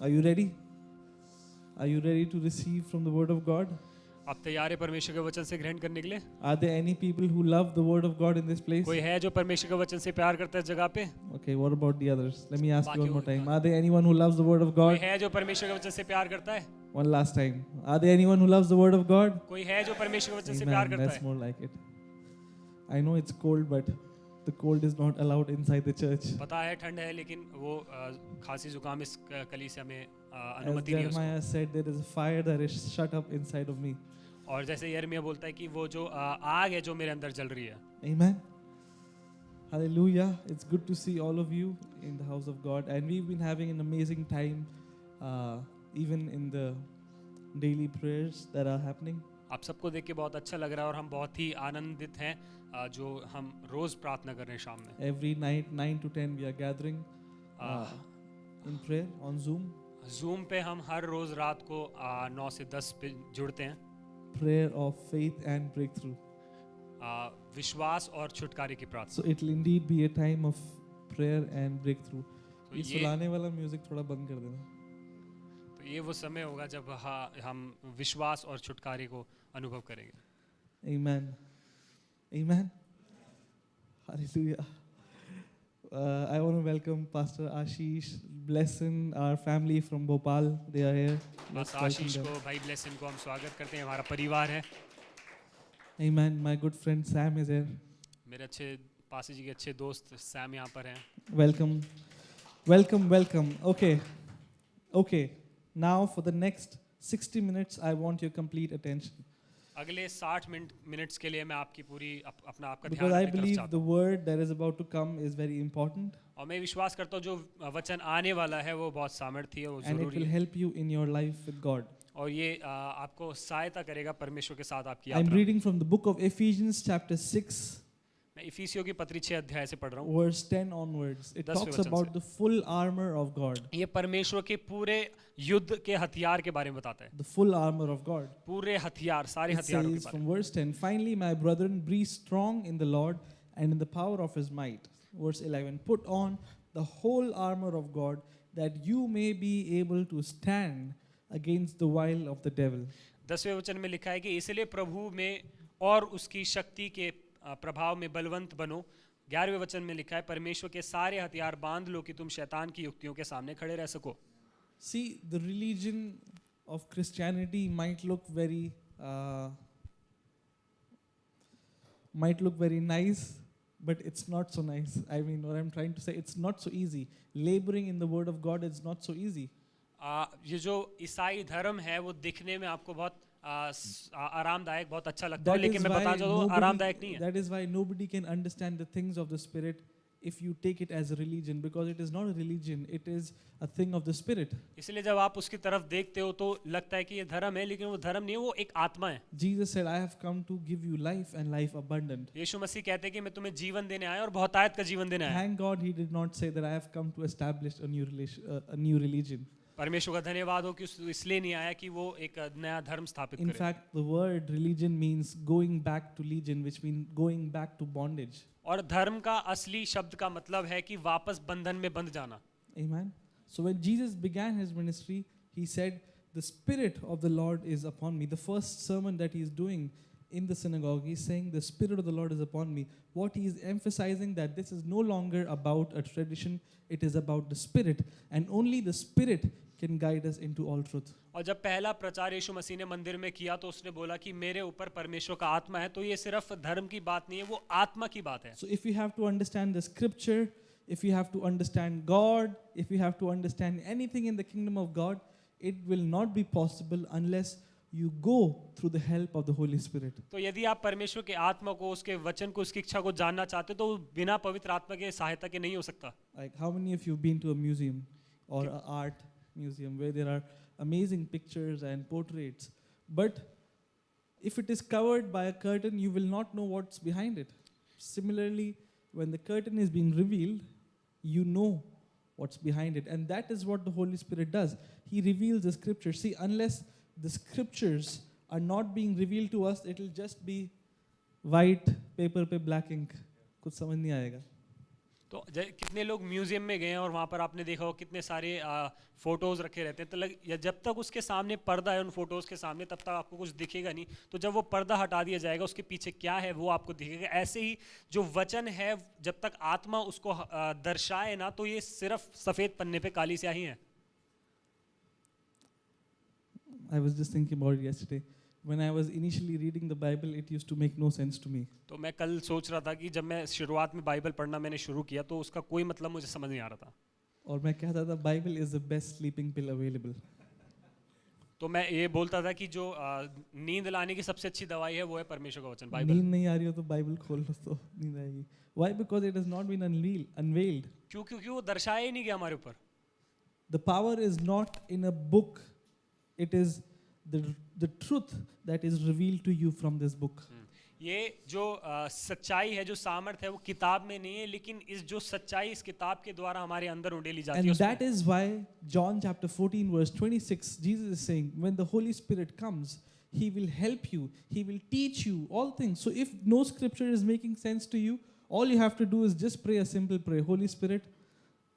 Are you ready? Are you ready to receive from the Word of God? आप तैयार है परमेश्वर के वचन से ग्रहण करने के लिए? Are there any people who love the Word of God in this place? कोई है जो परमेश्वर के वचन से प्यार करता है इस जगह पे? Okay, what about the others? Let me ask you one more बाकी time. Are there anyone who loves the Word of कोई God? है जो परमेश्वर के वचन से प्यार करता है? One last time. Are there anyone who loves the Word of God? कोई है जो परमेश्वर के वचन से प्यार Amen. करता That's है? more like it. I know it's cold, but the cold is not allowed inside the church. पता है ठंड है लेकिन वो खांसी जुकाम इस कलीसिया में As अनुमति नहीं है उसको। Jeremiah said, there is a fire that is shut up inside of me. और जैसे यिर्मयाह बोलता है कि वो जो आग है जो मेरे अंदर जल रही है। Amen. Hallelujah. It's good to see all of you in the house of God. And we've been having an amazing time, even in the daily prayers that are happening. आप सबको देख के बहुत अच्छा लग रहा है और हम बहुत ही आनंदित हैं जो हम रोज प्रार्थना कर रहे हैं शाम में। Every night, 9 to 10, we are gathering in prayer on Zoom. Zoom पे हम हर रोज रात को 9 से 10 पे जुड़ते हैं। Prayer of faith and breakthrough. विश्वास और छुटकारे की प्रार्थना। So it will indeed be a time of prayer and breakthrough. तो ये सुलाने वाला म्यूजिक थोड़ा बंद कर देना। तो ये वो समय होगा जब हम विश्वास और छुटकारे को अनुभव करेंगे। Amen. Amen. Hallelujah. I want to welcome Pastor Ashish, Blessing, our family from Bhopal. They are here. बस आशीष को भाई ब्लेसिंग को हम स्वागत करते हैं, हमारा परिवार है। Amen. My good friend Sam is here. मेरे अच्छे पासी जी के अच्छे दोस्त सैम यहाँ पर हैं। Welcome. Welcome, welcome. Okay. Okay. Now for the next 60 minutes, I want your complete attention. अगले 60 मिनट्स के लिए मैं आपकी पूरी अपना आपका ध्यान Because I अपनी तरफ believe चाहता the हूँ। word that is about to come is very important. और मैं विश्वास करता हूँ जो वचन आने वाला है वो बहुत सामर्थ्य है, वो And it जरूरी will है help you in your life with God. और ये आपको सहायता करेगा परमेश्वर के साथ आपकी I'm यात्रा। reading from the book of Ephesians chapter 6. मैं इफिसियों की पत्री 6 अध्याय से पढ़ रहा हूँ। Verse 10 onwards, it 10वें talks वचन about से। the full armor of God. ये परमेश्वर के पूरे युद्ध के हथियार के बारे में बताता है। The full armor of God. पूरे हथियार, सारे It हथियारों के says बारे from में। verse 10, finally, my brethren, be strong in the Lord and in the power of his might. Verse 11, put on the whole armor of God that you may be able to stand against the wile of the devil. 10वें वचन में लिखा है कि इसलिए प्रभु में और उसकी शक्ति के प्रभाव में बलवंत बनो। 11वें वचन में लिखा है परमेश्वर के सारे हथियार बांध लो कि तुम शैतान की युक्तियों के सामने खड़े रह सको। See, the religion of Christianity might look very nice, but it's not so nice. I mean, what I'm trying to say, it's not so easy. Laboring in the word of God is not so easy. ये जो ईसाई धर्म है वो दिखने में आपको बहुत आरामदायक, बहुत अच्छा लगता है, लेकिन मैं बता दूं आरामदायक नहीं है। That is why nobody can understand the things of the Spirit if you take it as a religion, because it is not a religion, it is a thing of the Spirit. इसलिए जब आप उसकी तरफ देखते हो तो लगता है कि ये धर्म है, लेकिन वो धर्म नहीं है, वो एक आत्मा है। Jesus said, I have come to give you life and life abundant. यीशु मसीह कहते हैं कि मैं तुम्हें जीवन देने आया और बहुतायत का जीवन देने आया। Thank God he did not say that I have come to establish a new religion. परमेश्वर का धन्यवाद हो कि इसलिए नहीं आया कि वो एक नया धर्म स्थापित करे। In fact, the word religion means going back to legion, which means going back to bondage. और धर्म का असली शब्द का मतलब है कि वापस बंधन में बंध जाना। Amen. So when Jesus began his ministry, he said, the Spirit of the Lord is upon me. The first sermon that he is doing in the synagogue, he's saying, the Spirit of the Lord is upon me. What he is emphasizing that this is no longer about a tradition, it is about the Spirit. And only the Spirit can guide us into all truth. और जब पहला प्रचार यीशु मसीह ने मंदिर में किया तो उसने बोला कि मेरे ऊपर परमेश्वर का आत्मा है, तो ये सिर्फ धर्म की बात नहीं है, वो आत्मा की बात है। So if you have to understand the scripture, if you have to understand God, if you have to understand anything in the kingdom of God, it will not be possible unless you go through the help of the Holy Spirit. तो यदि आप परमेश्वर के आत्मा को, उसके वचन को, उसकी इच्छा को जानना चाहते हो तो बिना पवित्र आत्मा के सहायता के नहीं हो सकता। Like how many of you have been to a museum or an art museum where there are amazing pictures and portraits, but if it is covered by a curtain, you will not know what's behind it. Similarly, when the curtain is being revealed, you know what's behind it, and that is what the Holy Spirit does. He reveals the scriptures. See, unless the scriptures are not being revealed to us, it will just be white paper पे black ink. कुछ समझ नहीं आएगा. तो कितने लोग museum में गए हैं और वहाँ पर आपने देखा हो कितने सारे फोटोज रखे रहते हैं, तो या जब तक उसके सामने पर्दा है उन फोटोज के सामने तब तक आपको कुछ दिखेगा नहीं, तो जब वो पर्दा हटा दिया जाएगा उसके पीछे क्या है वो आपको दिखेगा। ऐसे ही जो वचन है जब तक आत्मा उसको दर्शाए ना, तो ये सिर्फ सफेद पन्ने पे काली स्याही है। I was just thinking about it yesterday. When I was initially reading the Bible, it used to make no sense to me. तो मैं कल सोच रहा था कि जब मैं शुरुआत में बाइबल पढ़ना मैंने शुरू किया तो उसका कोई मतलब मुझे समझ नहीं आ रहा था। और मैं कहता था Bible is the best sleeping pill available. तो मैं ये बोलता था कि जो नींद लाने की सबसे अच्छी दवाई है वो है परमेश्वर का वचन, नींद बाइबल। नहीं आ रही हो तो बाइबल खोल लो तो नींद आएगी. Why? Because it has not been unveiled. क्यों? क्योंकि वो दर्शाया ही नहीं गया हमारे ऊपर। The power is not in a book. It is the truth that is revealed to you from this book. ये जो सच्चाई है, जो सामर्थ है, वो किताब में नहीं है, लेकिन इस जो सच्चाई इस किताब के द्वारा हमारे अंदर उंडेली जाती है। And that is why John chapter 14 verse 26, Jesus is saying, when the Holy Spirit comes, He will help you. He will teach you all things. So if no scripture is making sense to you, all you have to do is just pray a simple prayer. Holy Spirit,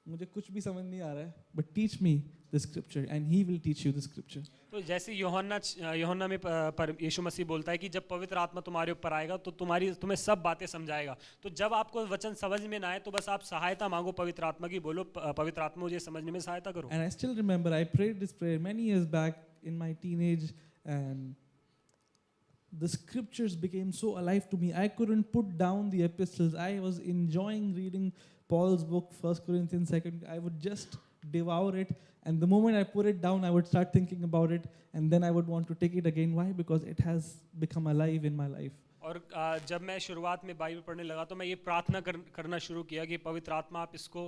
मुझे कुछ भी समझ नहीं आ रहा है, but teach me the scripture and He will teach you the scripture. तो जैसे यूहन्ना में पर यीशु मसीह बोलता है कि जब पवित्र आत्मा तुम्हारे ऊपर आएगा तो तुम्हें सब बातें समझाएगा। तो जब आपको वचन समझ में ना आए तो बस आप सहायता मांगो पवित्र आत्मा की, बोलो पवित्र आत्मा मुझे समझने में सहायता करो। And I still remember I prayed this prayer many years back in my teenage, and the scriptures became so alive to me. I couldn't put down the epistles. I was enjoying reading Paul's book, 1 Corinthians, 2. I would just devour it. And the moment I put it down, I would start thinking about it. And then I would want to take it again. Why? Because it has become alive in my life. और जब मैं शुरुआत में Bible पढ़ने लगा तो मैं ये प्रार्थना करना शुरू किया कि पवित्र आत्मा आप इसको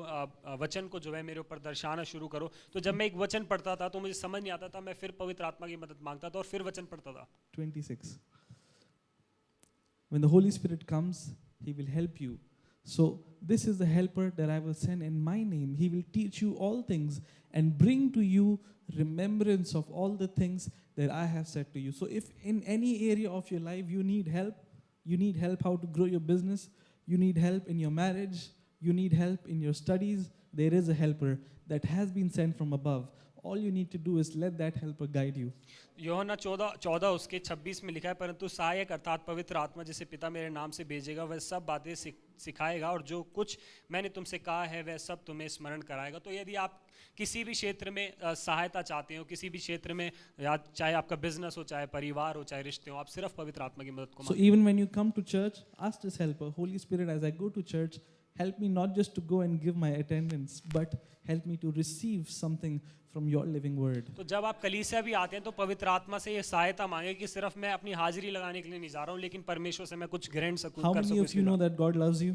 वचन को जो है मेरे ऊपर दर्शाना शुरू करो। तो जब मैं एक वचन पढ़ता था तो मुझे समझ नहीं आता था, मैं फिर पवित्र आत्मा की मदद मांगता था और फिर वचन पढ़ता था। 26. When the Holy Spirit comes, He will help you. So this is the helper that I will send in my name. He will teach you all things and bring to you remembrance of all the things that I have said to you. So if in any area of your life you need help how to grow your business, you need help in your marriage, you need help in your studies, there is a helper that has been sent from above. All you need to do is let that helper guide you. यूहन्ना 14 उसके 26 में लिखा है, परंतु सहायक अर्थात पवित्र आत्मा जिसे पिता मेरे नाम से भेजेगा वह सब बातें सिखाएगा और जो कुछ मैंने तुमसे कहा है वह सब तुम्हें स्मरण कराएगा। तो यदि आप किसी भी क्षेत्र में सहायता चाहते हो, किसी भी क्षेत्र में, या चाहे आपका बिजनेस हो, चाहे परिवार हो, चाहे रिश्ते हो, आप सिर्फ पवित्र आत्मा की मदद को So even when you come to church, ask this helper, Holy Spirit, as I go to church, help me not just to go and give my attendance, but help me to receive something from your living word. तो जब आप कलीसिया भी आते हैं तो पवित्र आत्मा से ये सहायता मांगे कि सिर्फ मैं अपनी हाजिरी लगाने के लिए नहीं जा रहा हूँ, लेकिन परमेश्वर से मैं कुछ ग्रहण सकूं, How कर many सकूं of you know that God loves you?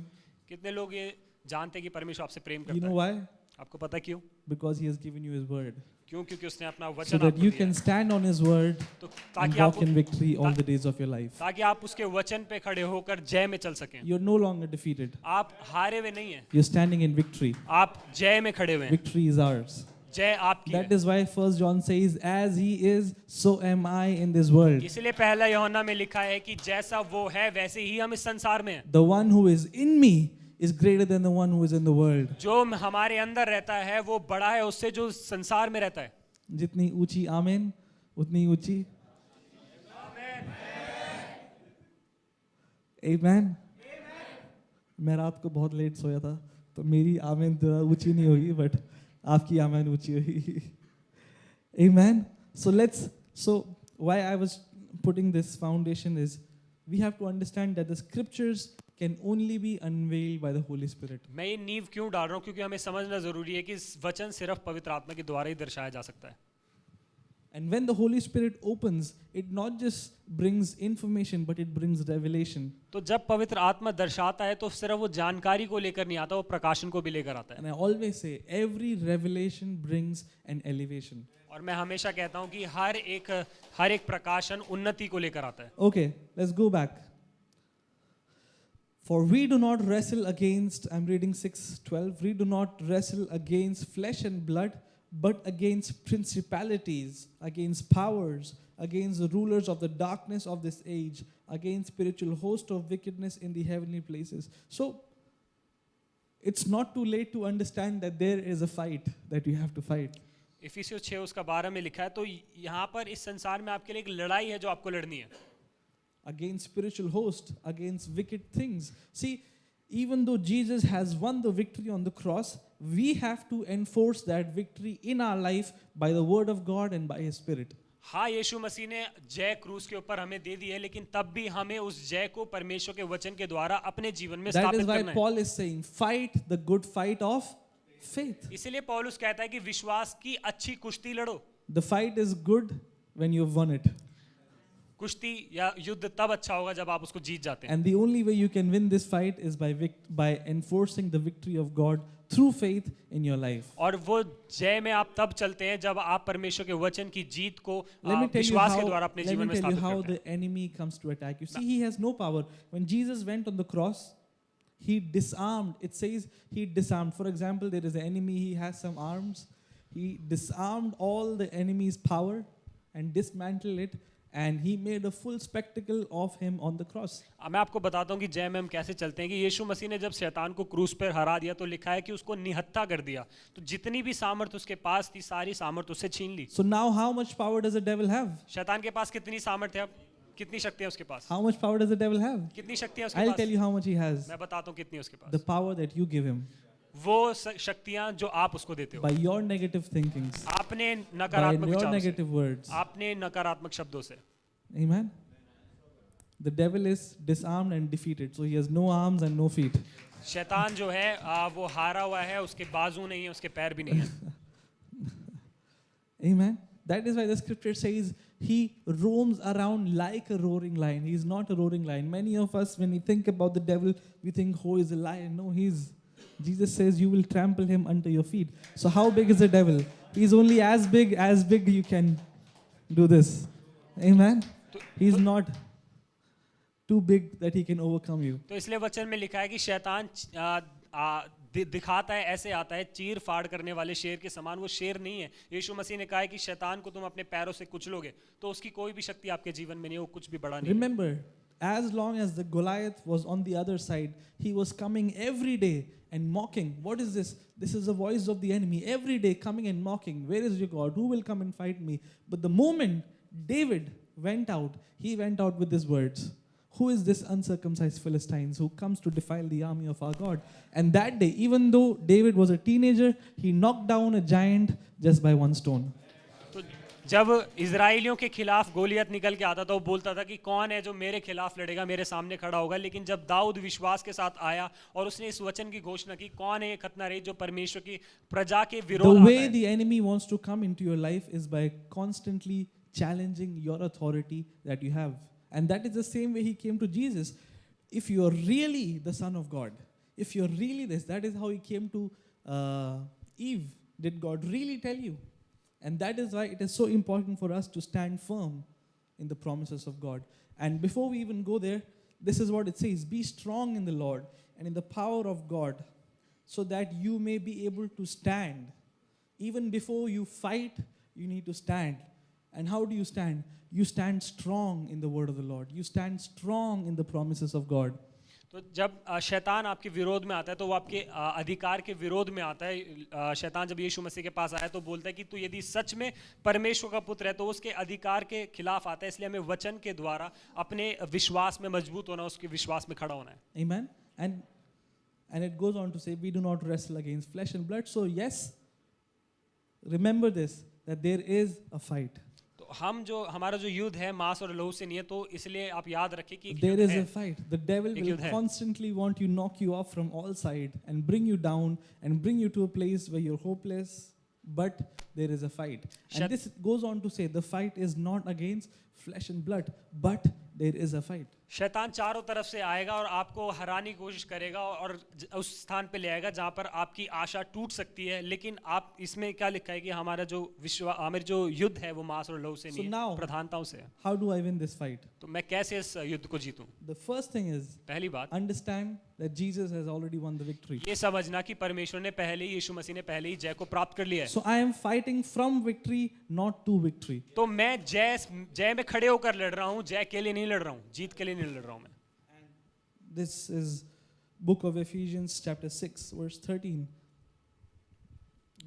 कितने लोग ये जानते हैं कि परमेश्वर आपसे प्रेम You करता know है? why? आपको पता है क्यों? Because He has given you His word. क्यों? क्योंकि उसने अपना So वचन that आपको you दिया can है। stand on His word तो and ताकि walk आप in victory all the days of your life. ताकि आप उसके वचन पे खड़े होकर जय में चल सकें। You're no longer defeated. आप हारे हुए नहीं हैं, You're standing in victory. आप जय में खड़े हुए हैं। Victory is ours. जय आपकी That है। is why 1 John says, as He is, so am I in this world. इसलिए पहला यूहन्ना में लिखा है कि जैसा वो है वैसे ही हम इस संसार में हैं। The one who is in me is greater than the one who is in the world. जो हमारे अंदर रहता है वो बड़ा है उससे जो संसार में रहता है। जितनी ऊंची आमीन उतनी ऊंची आमीन। मैं रात को बहुत लेट सोया था तो मेरी आमीन तो ऊंची नहीं होगी, बट आपकी आमीन ऊंची होगी। Amen. So why I was putting this foundation is we have to understand that the scriptures can only be unveiled by the Holy Spirit. मैं ये नींव क्यों डाल रहा हूँ? क्योंकि हमें समझना जरूरी है कि इस वचन सिर्फ पवित्र आत्मा के द्वारा ही दर्शाया जा सकता है। And when the Holy Spirit opens, it not just brings information, but it brings revelation. तो जब पवित्र आत्मा दर्शाता है तो सिर्फ वो जानकारी को लेकर नहीं आता, वो प्रकाशन को भी लेकर आता है। And I always say, every revelation brings an elevation. और मैं हमेशा कहता हूँ कि हर एक प्रकाशन उन्नति को लेकर आता है। Okay, let's go back. For we do not wrestle against, I'm reading 6:12, we do not wrestle against flesh and blood, but against principalities, against powers, against the rulers of the darkness of this age, against spiritual host of wickedness in the heavenly places. So, it's not too late to understand that there is a fight that you have to fight. इफिसियों 6 उसका 12 में लिखा है, तो यहाँ पर इस संसार में आपके लिए एक लड़ाई है जो आपको लड़नी है, Against spiritual host, against wicked things. See, even though Jesus has won the victory on the cross, we have to enforce that victory in our life by the word of God and by His Spirit. हाँ यीशु मसीह ने जय क्रूस के ऊपर हमें दे दी है, लेकिन तब भी हमें उस जय को परमेश्वर के वचन के द्वारा अपने जीवन में That स्थापित is why करना है। Paul is saying, fight the good fight of faith. इसीलिए पौलुस कहता है कि विश्वास की अच्छी कुश्ती लड़ो। The fight is good when you've won it. कुश्ती या युद्ध तब अच्छा होगा जब आप उसको जीत जाते हैं। And the only way you can win this fight is by enforcing the victory of God through faith in your life. और वो जय में आप तब चलते हैं जब आप परमेश्वर के वचन की जीत को Let me tell you विश्वास के द्वारा अपने let जीवन me में tell you स्थापित how करते हैं। the enemy comes to attack you. See, he has no power. When Jesus went on the cross, he disarmed. It says he disarmed. For example, there is an enemy, he has some arms. He disarmed all the enemy's power and dismantled it, and he made a full spectacle of him on the cross. मैं आपको बताता हूँ कि जय में हम कैसे चलते हैं कि यीशु मसीह ने जब शैतान को क्रूस पर हरा दिया तो लिखा है कि उसको निहत्था कर दिया, तो जितनी भी सामर्थ उसके पास थी सारी सामर्थ उससे छीन ली। So now how much power does the devil have? शैतान के पास कितनी सामर्थ है, अब कितनी शक्ति है उसके पास, How much power does the devil have? कितनी शक्ति है उसके I'll pass, tell you how much he has. मैं बताता हूँ कितनी है उसके पास। The power that you give him वो शक्तियाँ जो आप उसको देते हो by your negative thinkings, आपने by नकारात्मक your विचारों से, negative words. आपने नकारात्मक शब्दों से। Amen. The devil is disarmed and defeated, so he has no arms and no feet. शैतान जो है वो हारा हुआ है, उसके बाजू नहीं है, उसके पैर भी नहीं है। Amen. That is why the scripture says he roams around like a roaring lion. He is not a roaring lion. Many of us, when we think about the devil, we think, oh, he's a lion. No, Jesus says you will trample him under your feet. So how big is the devil? He's only as big you can do this. Amen. He's not too big that he can overcome you. तो इसलिए वचन में लिखा है कि शैतान दिखाता है, ऐसे आता है चीर फाड़ करने वाले शेर के समान, वो शेर नहीं है। यीशु मसीह ने कहा है कि शैतान को तुम अपने पैरों से कुचलोगे, तो उसकी कोई भी शक्ति आपके जीवन में नहीं है, वो कुछ भी बड़ा नहीं है। Remember, as long as the Goliath was on the other side, he was coming every day and mocking. What is this? This is the voice of the enemy. Every day coming and mocking. Where is your God? Who will come and fight me? But the moment David went out, he went out with these words. Who is this uncircumcised Philistines who comes to defile the army of our God? And that day, even though David was a teenager, he knocked down a giant just by one stone. तो जब इजराइलियों के खिलाफ गोलियत निकल के आता था, वो बोलता था कि कौन है जो मेरे खिलाफ लड़ेगा, मेरे सामने खड़ा होगा। लेकिन जब दाऊद विश्वास के साथ आया और उसने इस वचन की घोषणा की, कौन है ये खतना रही जो परमेश्वर की प्रजा के विरोध The आता way है। the enemy wants to come into your life is by constantly challenging your authority that you have. And that is the same way he came to Jesus. If you are really the Son of God, if you're really this, that is how he came to Eve. Did God really tell you? And that is why it is so important for us to stand firm in the promises of God. And before we even go there, this is what it says: be strong in the Lord and in the power of God, so that you may be able to stand. Even before you fight, you need to stand. And how do you stand? You stand strong in the word of the Lord. You stand strong in the promises of God. तो जब शैतान आपके विरोध में आता है तो वो आपके अधिकार के विरोध में आता है। शैतान जब यीशु मसीह के पास आया तो बोलता है कि तू यदि सच में परमेश्वर का पुत्र है तो उसके अधिकार के खिलाफ आता है। इसलिए हमें वचन के द्वारा अपने विश्वास में मजबूत होना, उसके विश्वास में खड़ा होना है। Amen. And it goes on to say, we do not wrestle against flesh and blood. So yes, remember this, that there is a fight. हमारा जो युद्ध है मांस और लहू से नहीं है, तो इसलिए आप याद रखें कि there is a fight. The devil will युद्ध है। constantly want to knock you off from all sides and bring you down and bring you to a place where you're hopeless. But there is a fight. And this goes on to say, the fight is not against flesh and blood, but there is a fight. शैतान चारों तरफ से आएगा और आपको हराने की कोशिश करेगा और उस स्थान पे ले आएगा जहाँ पर आपकी आशा टूट सकती है। लेकिन आप इसमें क्या लिखा है कि हमारा जो युद्ध है वो मांस और लहू से नहीं है, प्रधानताओं से है। How do I win this fight? तो मैं कैसे इस युद्ध को जीतूं? The first thing is, पहली बात, understand that Jesus has already won the victory. ये समझना कि परमेश्वर ने पहले ही, यीशु मसीह ने पहले ही जय को प्राप्त कर लिया है। So I am fighting from victory, not to victory. तो मैं जय में खड़े होकर लड़ रहा हूँ, जय के लिए नहीं लड़ रहा हूँ, जीत के लिए नहीं लड़ रहा हूँ मैं। This is book of Ephesians chapter 6 verse 13.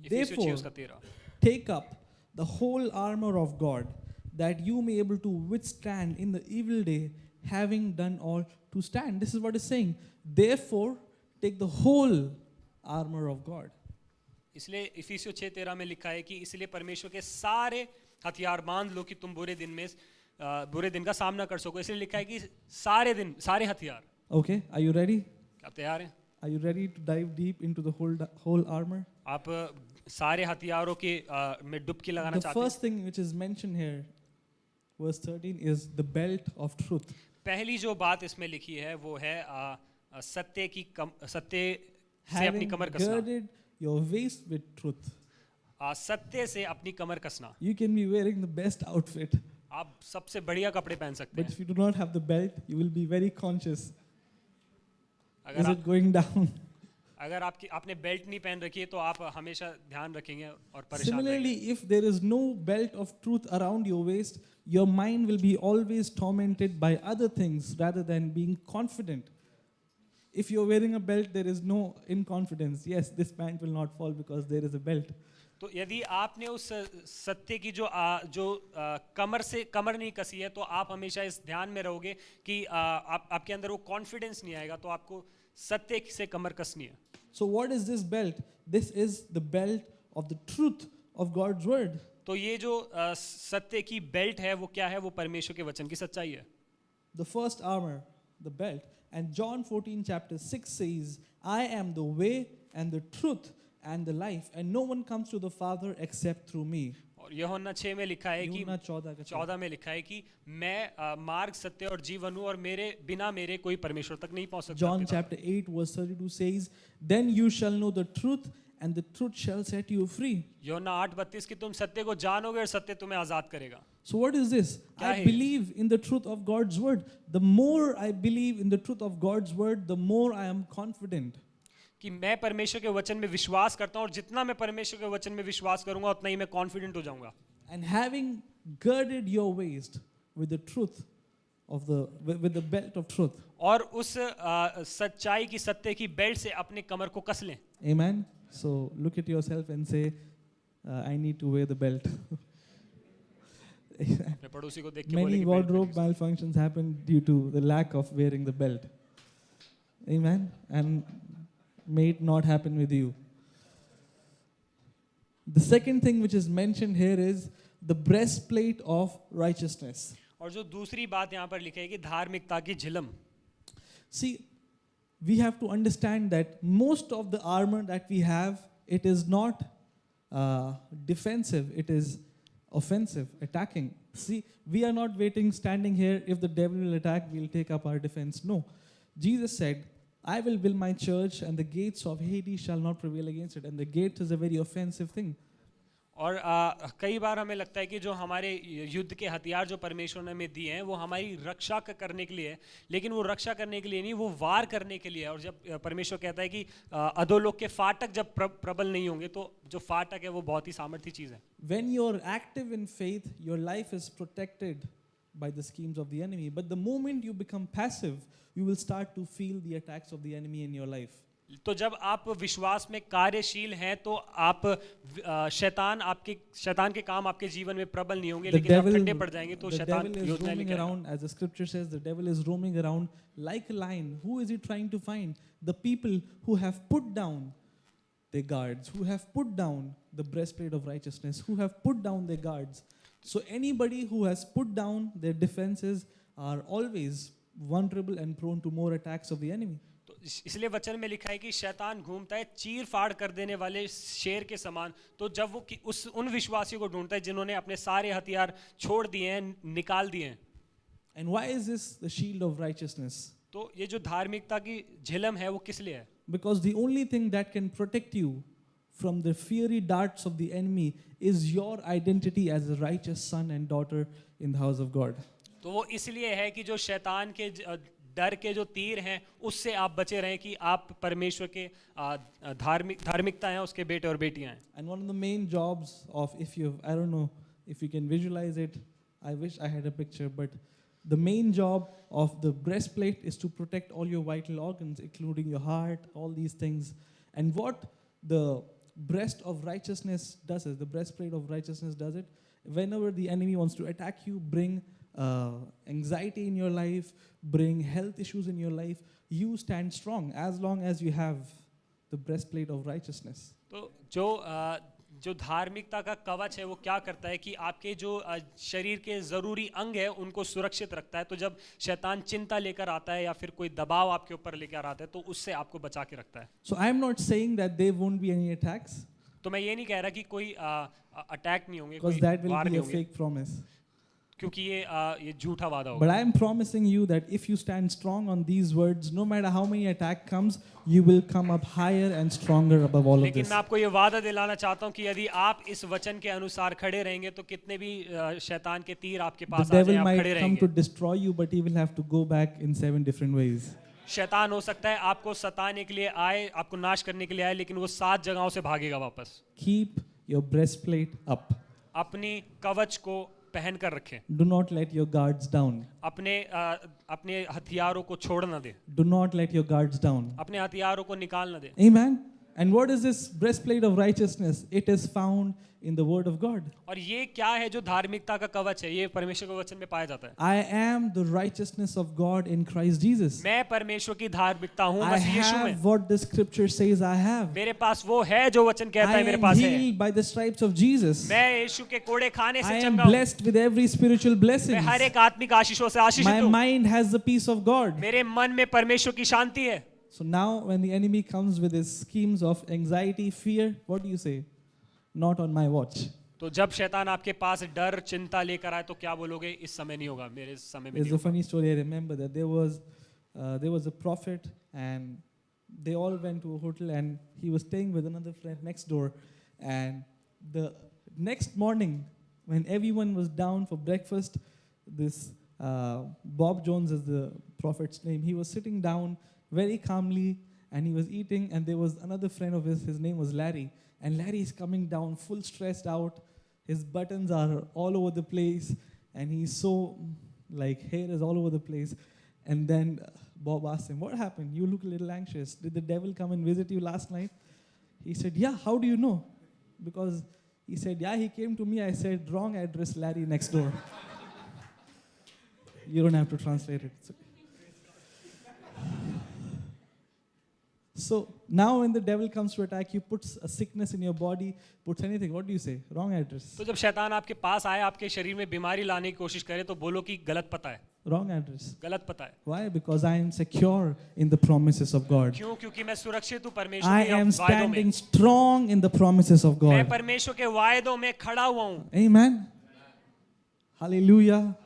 इफिसियों 6 Therefore, उसका 13 take up the whole armor of God, that you may be able to withstand in the evil day, having done all to stand. This is what it's saying. Therefore, take the whole armor of God. इसलिए इफिसियों 6:13 में लिखा है कि इसलिए परमेश्वर के सारे हथियार बांध लो कि तुम बुरे दिन का सामना कर सको। इसलिए लिखा है कि सारे हथियार। Okay, are you ready? क्या आप तैयार हैं? Are you ready to dive deep into the whole armor? आप सारे हथियारों के में डुबकी लगाना The चाहते हैं? first thing which is mentioned here, verse 13, is the belt of truth. पहली जो बात इसमें लिखी है वो है सत्य से अपनी Having कमर कसना। girded your waist with truth. सत्य से अपनी कमर कसना। You can be wearing the best outfit, आप सबसे बढ़िया कपड़े पहन सकते but हैं। if you do not have the belt, you will be very conscious. Is अगर it going down? आपने बेल्ट नहीं पहन रखी है तो आप हमेशा ध्यान रखेंगे और परेशान Similarly, रहेंगे। if there is no belt of truth around your waist, your mind will be always tormented by other things rather than being confident. If you're wearing a belt, there is no inconfidence. Yes, this pant will not fall because there is a belt. तो यदि आपने उस सत्य की जो कमर नहीं कसी है तो आप हमेशा इस ध्यान में रहोगे कि आपके अंदर वो कॉन्फिडेंस नहीं आएगा, तो आपको सत्य से कमर कसनी है। So what is this belt? This is the belt of the truth of God's word. तो ये जो सत्य की बेल्ट है वो क्या है? वो परमेश्वर के वचन की सच्चाई है। The first armor, the belt. And John 14 chapter 6 says, I am the way and the truth and the life, and no one comes to the Father except through me. और यूहन्ना 6 में लिखा है कि यूहन्ना 14 का 14 में लिखा है कि मैं मार्ग, सत्य और जीवन हूँ और बिना मेरे कोई परमेश्वर तक नहीं पहुंच सकता। John chapter 8 verse 32 says, Then you shall know the truth, and the truth shall set you free. यूहन्ना 8:32 कि तुम सत्य को जानोगे और सत्य तुम्हें आजाद करेगा। So what is this? क्या I है? believe in the truth of God's word. The more I believe in the truth of God's word, the more I am confident. कि मैं परमेश्वर के वचन में विश्वास करता हूँ और जितना मैं परमेश्वर के वचन में विश्वास करूंगा उतना ही मैं कॉन्फिडेंट हो जाऊंगा। And having girded your waist with the truth of with the belt of truth. और उस सच्चाई की, सत्य की बेल्ट से अपने कमर को कस लें। Amen. So look at yourself and say, I need to wear the belt. अपने पड़ोसी को देख के बोले Many कि बेल्ट wardrobe पहनिए। malfunctions happen due to the lack of wearing the belt. Amen. And may it not happen with you. The second thing which is mentioned here is the breastplate of righteousness. और जो दूसरी बात यहाँ पर लिखी है कि धार्मिकता की झिलम। See, we have to understand that most of the armor that we have, it is not defensive, it is offensive, attacking. See, we are not waiting, standing here, if the devil will attack, we'll take up our defense. No. Jesus said, I will build my church and the gates of Hades shall not prevail against it. And the gate is a very offensive thing. और कई बार हमें लगता है कि जो हमारे युद्ध के हथियार जो परमेश्वर ने हमें दिए हैं वो हमारी रक्षा करने के लिए है, लेकिन वो रक्षा करने के लिए नहीं, वो वार करने के लिए है। और जब परमेश्वर कहता है कि अधोलोक के फाटक जब प्रबल नहीं होंगे, तो जो फाटक है वो बहुत ही सामर्थी चीज है। When you're active in faith, your life is protected by the schemes of the enemy. But the moment you become passive, you will start to feel the attacks of the enemy in your life. तो जब आप विश्वास में कार्यशील हैं तो आप शैतान के काम आपके जीवन में प्रबल नहीं होंगे, लेकिन आप ठंडे पड़ जाएंगे तो शैतान योजनाएं लेकर आएगा। As the scripture says, the devil is roaming around like a lion. Who is he trying to find? The people who have put down their guards, who have put down the breastplate of righteousness, who have put down their guards. So anybody who has put down their defenses are always vulnerable and prone to more attacks of the enemy. तो इसलिए वचन में लिखा है कि शैतान घूमता है चीर फाड़ कर देने वाले शेर के समान। तो जब वो उन विश्वासियों को ढूंढता है जिन्होंने अपने सारे हथियार छोड़ दिए हैं, निकाल दिए हैं। And why is this the shield of righteousness? तो ये जो धार्मिकता की झिलम है वो किस लिए है? Because the only thing that can protect you from the fiery darts of the enemy is your identity as a righteous son and daughter in the house of God. तो वो इसलिए है कि जो शैतान के डर के जो तीर हैं उससे आप बचे रहें, कि आप परमेश्वर के धार्मिकता हैं, उसके बेटे और बेटियां हैं। And one of the main jobs of, I don't know if you can visualize it, I wish I had a picture, but the main job of the breastplate is to protect all your vital organs, including your heart, all these things. And what the breast of righteousness does is, the breastplate of righteousness does it, whenever the enemy wants to attack you, bring anxiety in your life, bring health issues in your life, you stand strong as long as you have the breastplate of righteousness. तो जो धार्मिकता का कवच है वो क्या करता है कि आपके जो शरीर के ज़रूरी अंग है उनको सुरक्षित रखता है। तो जब शैतान चिंता लेकर आता है या फिर कोई दबाव आपके ऊपर लेकर आता है तो उससे आपको बचा के रखता है। So I am not saying that there won't be any attacks, तो मैं ये नहीं कह रहा कि कोई अटैक नहीं होंगे, because कोई that will वार be नहीं a होंगे, fake promise. क्योंकि ये झूठा वादा But होगा। I am promising you that if you stand strong on these words, no matter how many attack comes, you will come up higher and stronger above all of लेकिन this. मैं आपको ये वादा दिलाना चाहता हूँ कि यदि आप इस वचन के अनुसार खड़े रहेंगे तो कितने भी शैतान के तीर आपके The पास आ जाए devil आप might खड़े come to रहेंगे। destroy you, but he will have to go back in 7 different ways. शैतान हो सकता है आपको सताने के लिए आए, आपको नाश करने के लिए आए, लेकिन वो 7 जगहों से भागेगा वापस। Keep your breastplate up. अपनी कवच को पहन कर रखें, Do not let your guards down. अपने हथियारों को छोड़ न दे, Do not let your guards down. अपने हथियारों को निकाल न दे। Amen. And what is this breastplate of righteousness? It is found in the word of God. और ये क्या है जो धार्मिकता का कवच है? ये परमेश्वर के वचन में पाया जाता है। I am the righteousness of God in Christ Jesus. मैं परमेश्वर की धार्मिकता हूँ I मसीह यीशु में। have what the scripture says I have. मेरे पास वो है जो वचन कहता I है मेरे am पास है। healed by the stripes of Jesus. मैं यीशु के कोड़े खाने I से am चंगा हूँ। blessed with every spiritual blessing. मैं हर एक आत्मिक आशीषों से My आशीषित हूँ। mind has the peace of God. मेरे मन में परमेश्वर की शांति है। So now when the enemy comes with his schemes of anxiety, fear, what do you say? Not on my watch. तो जब शैतान आपके पास डर चिंता लेकर आए तो क्या बोलोगे? इस समय नहीं होगा, मेरे समय में There's नहीं a होगा। funny story. I remember that there was a prophet, and they all went to a hotel, and he was staying with another friend next door. And the next morning, when everyone was down for breakfast, this Bob Jones is the prophet's name. He was sitting down very calmly, and he was eating. And there was another friend of his. His name was Larry. And Larry is coming down, full stressed out. His buttons are all over the place, and he's so, like, hair is all over the place. And then Bob asked him, "What happened? You look a little anxious. Did the devil come and visit you last night?" He said, "Yeah, how do you know?" Because he said, "Yeah, he came to me. I said, wrong address, Larry next door." You don't have to translate it. It's okay. So now when the devil comes to attack you, puts a sickness in your body, puts anything, what do you say? Wrong address. तो जब शैतान आपके पास आए, आपके शरीर में बीमारी लाने की कोशिश करे तो बोलो कि गलत पता है, Wrong address. गलत पता है। Why? Because I am secure in the promises of God. क्यों? क्योंकि मैं सुरक्षित हूँ परमेश्वर I के am वायदों में। standing strong in the promises of मैं God. परमेश्वर के वायदों में खड़ा हुआ हूँ। Amen. Hallelujah.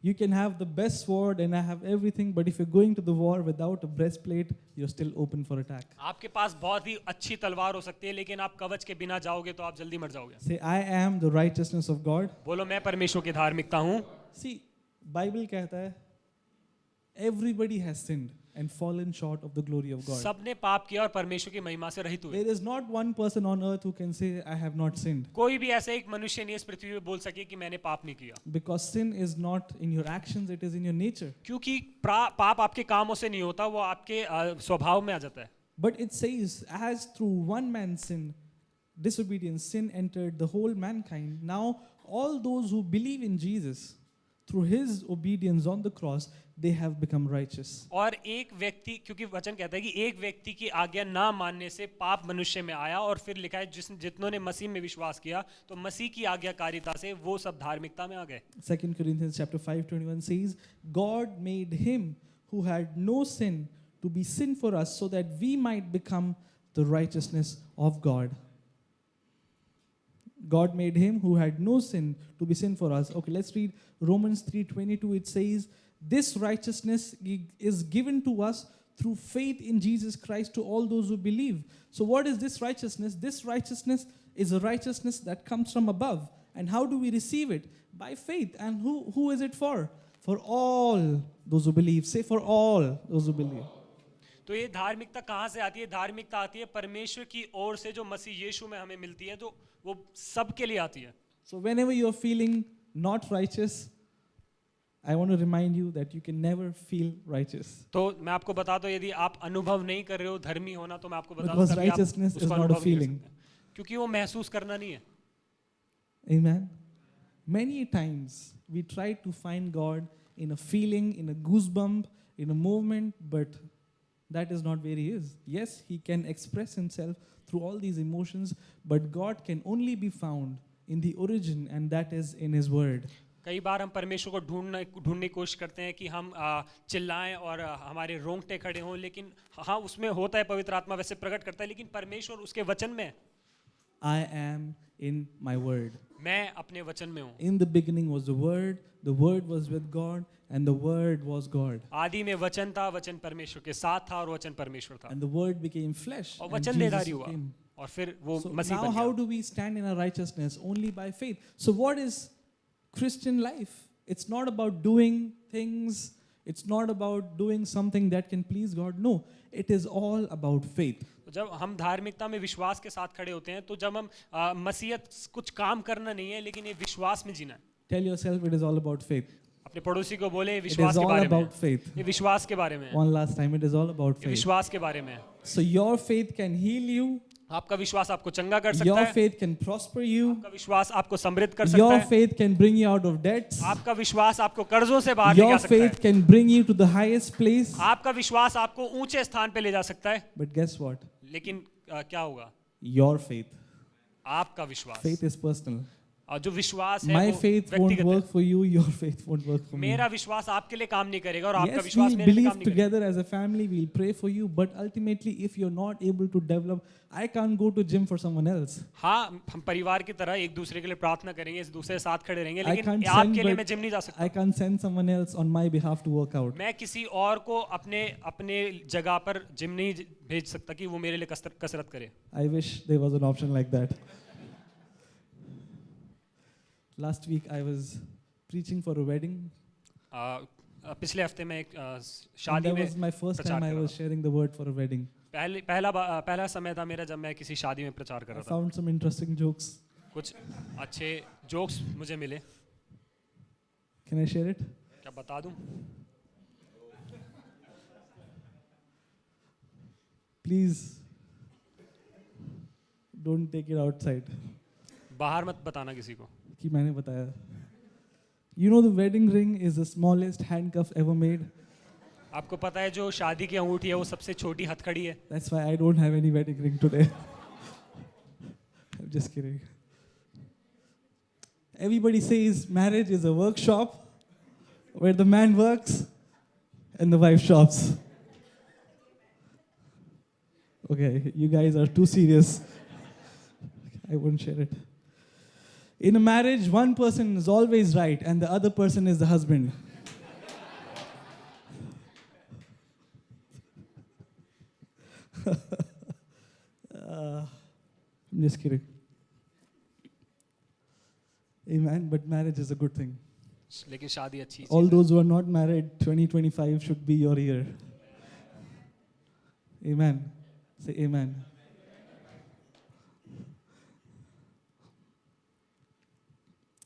You can have the best sword and I have everything, but if you're going to the war without a breastplate, you're still open for attack. आपके पास बहुत ही अच्छी तलवार हो सकती है, लेकिन आप कवच के बिना जाओगे तो आप जल्दी मर जाओगे। Say, I am the righteousness of God. बोलो मैं परमेश्वर की धार्मिकता हूँ। See, Bible कहता है, everybody has sinned and fallen short of the glory of God. सबने पाप किया और परमेश्वर की महिमा से रहित हुए। There is not one person on earth who can say, I have not sinned. कोई भी ऐसा एक मनुष्य नहीं इस पृथ्वी पे बोल सके कि मैंने पाप नहीं किया, Because sin is not in your actions, it is in your nature. क्योंकि पाप आपके कामों से नहीं होता, वो आपके स्वभाव में आ जाता है। But it says, as through one man's sin, disobedience, sin entered the whole mankind. Now, all those who believe in Jesus, through his obedience on the cross, they have become righteous. और एक व्यक्ति, क्योंकि वचन कहता है कि एक व्यक्ति की आज्ञा ना मानने से पाप मनुष्य में आया, और फिर लिखा है जितनों ने मसीह में विश्वास किया तो मसीह की आज्ञाकारिता से वो सब धार्मिकता में आ गए। 2 Corinthians chapter 5:21 says, God made him who had no sin to be sin for us so that we might become the righteousness of God. God made him who had no sin to be sin for us. Okay, let's read Romans 3:22. It says, this righteousness is given to us through faith in Jesus Christ to all those who believe. So what is this righteousness? This righteousness is a righteousness that comes from above. And how do we receive it? By faith. And who is it for? For all those who believe. Say, for all those who believe. तो ये धार्मिकता कहाँ से आती है? धार्मिकता आती है परमेश्वर की ओर से, जो मसीह यीशु में हमें मिलती है, जो वो सबके लिए आती है। So whenever you're feeling not righteous, I want to remind you that you can never feel righteous. तो मैं आपको बता दूं, यदि आप अनुभव नहीं कर रहे हो धर्मी होना, तो मैं आपको बता दूं Because कभी आप righteousness is उसको not a अनुभव नहीं कर feeling. सकते, क्योंकि वो महसूस करना नहीं है. Amen. Many times we try to find God in a feeling, in a goosebump, in a movement, but that is not where He is. Yes, He can express Himself through all these emotions, but God can only be found in the origin, and that is in His Word. कई बार हम परमेश्वर को ढूंढने की कोशिश करते हैं कि हम चिल्लाएं और हमारे रोंगटे खड़े हों, लेकिन हाँ उसमें होता है, पवित्र आत्मा वैसे प्रकट करता है, लेकिन परमेश्वर उसके वचन में है. I am in my Word. मैं अपने वचन में हूँ. In the beginning was the Word was with God, and the Word was God. आदि में वचन था, वचन परमेश्वर के साथ था और वचन परमेश्वर था. And the Word became flesh, और and वचन देहधारी Jesus हुआ came. और फिर वो So मसीह now बन how गया. do we stand in our righteousness? Only by faith. So what is Christian life? It's not about doing things. It's not about doing something that can please God. No, it is all about faith. तो जब हम धार्मिकता में विश्वास के साथ खड़े होते हैं, तो जब हम मसीहत कुछ काम करना नहीं है, लेकिन ये विश्वास में जीना है. Tell yourself it is all about faith. अपने पड़ोसी को बोले It विश्वास is के all बारे में about faith. ये विश्वास के बारे में है. One last time, it is all about ये faith. विश्वास के बारे में है. So your faith can heal you. आपका विश्वास आपको चंगा कर सकता Your है. faith can prosper you. आपका विश्वास आपको समृद्ध कर सकता Your है. faith can bring you out of debts. आपका विश्वास आपको कर्जों से बाहर ले जा Your सकता है. faith can bring you to the highest place. आपका विश्वास आपको ऊंचे स्थान पे ले जा सकता है. But guess what? लेकिन क्या होगा? Your faith. आपका विश्वास. Faith is personal. और जो विश्वास है My वो faith won't व्यक्तिगत है. work for you. Your faith won't work for me. मेरा विश्वास आपके लिए काम नहीं करेगा और आपका Yes, विश्वास we'll मेरे लिए काम believe नहीं करेगा. together as a family. We'll pray for you. But ultimately, if you're not able to develop, I can't go to gym for someone else. हाँ, हम परिवार की तरह एक दूसरे के लिए प्रार्थना करेंगे, एक दूसरे के साथ खड़े रहेंगे, I लेकिन can't send, आपके लिए but मैं जिम नहीं जा सकता. I can't send someone else on my behalf to work out. मैं किसी और को अपने अपने जगह पर जिम नहीं भेज सकता कि वो मेरे लिए कसरत करे. I wish there was an option like that. Last week I was preaching for a wedding. पिछले हफ्ते में एक And शादी that में was my first प्रचार time I कर रहा was था. sharing the word for a wedding. पहला समय था मेरा जब मैं किसी शादी में प्रचार कर I रहा था. found some interesting jokes. कुछ अच्छे जोक्स मुझे मिले. Can I share it? क्या बता दूं? Please don't take it outside. बाहर मत बताना किसी को. कि मैंने बताया. You know the wedding ring is the smallest handcuff ever made. आपको पता है जो शादी की अंगूठी है वो सबसे छोटी हथकड़ी है. That's why I don't have any wedding ring today. I'm just kidding. Everybody says marriage is a workshop where the man works and the wife shops. Okay, you guys are too serious. I won't share it. In a marriage, one person is always right and the other person is the husband. I'm just kidding. Amen. But marriage is a good thing. लेकिन शादी अच्छी चीज All है. those who are not married, 2025 should be your year. Amen. Say amen.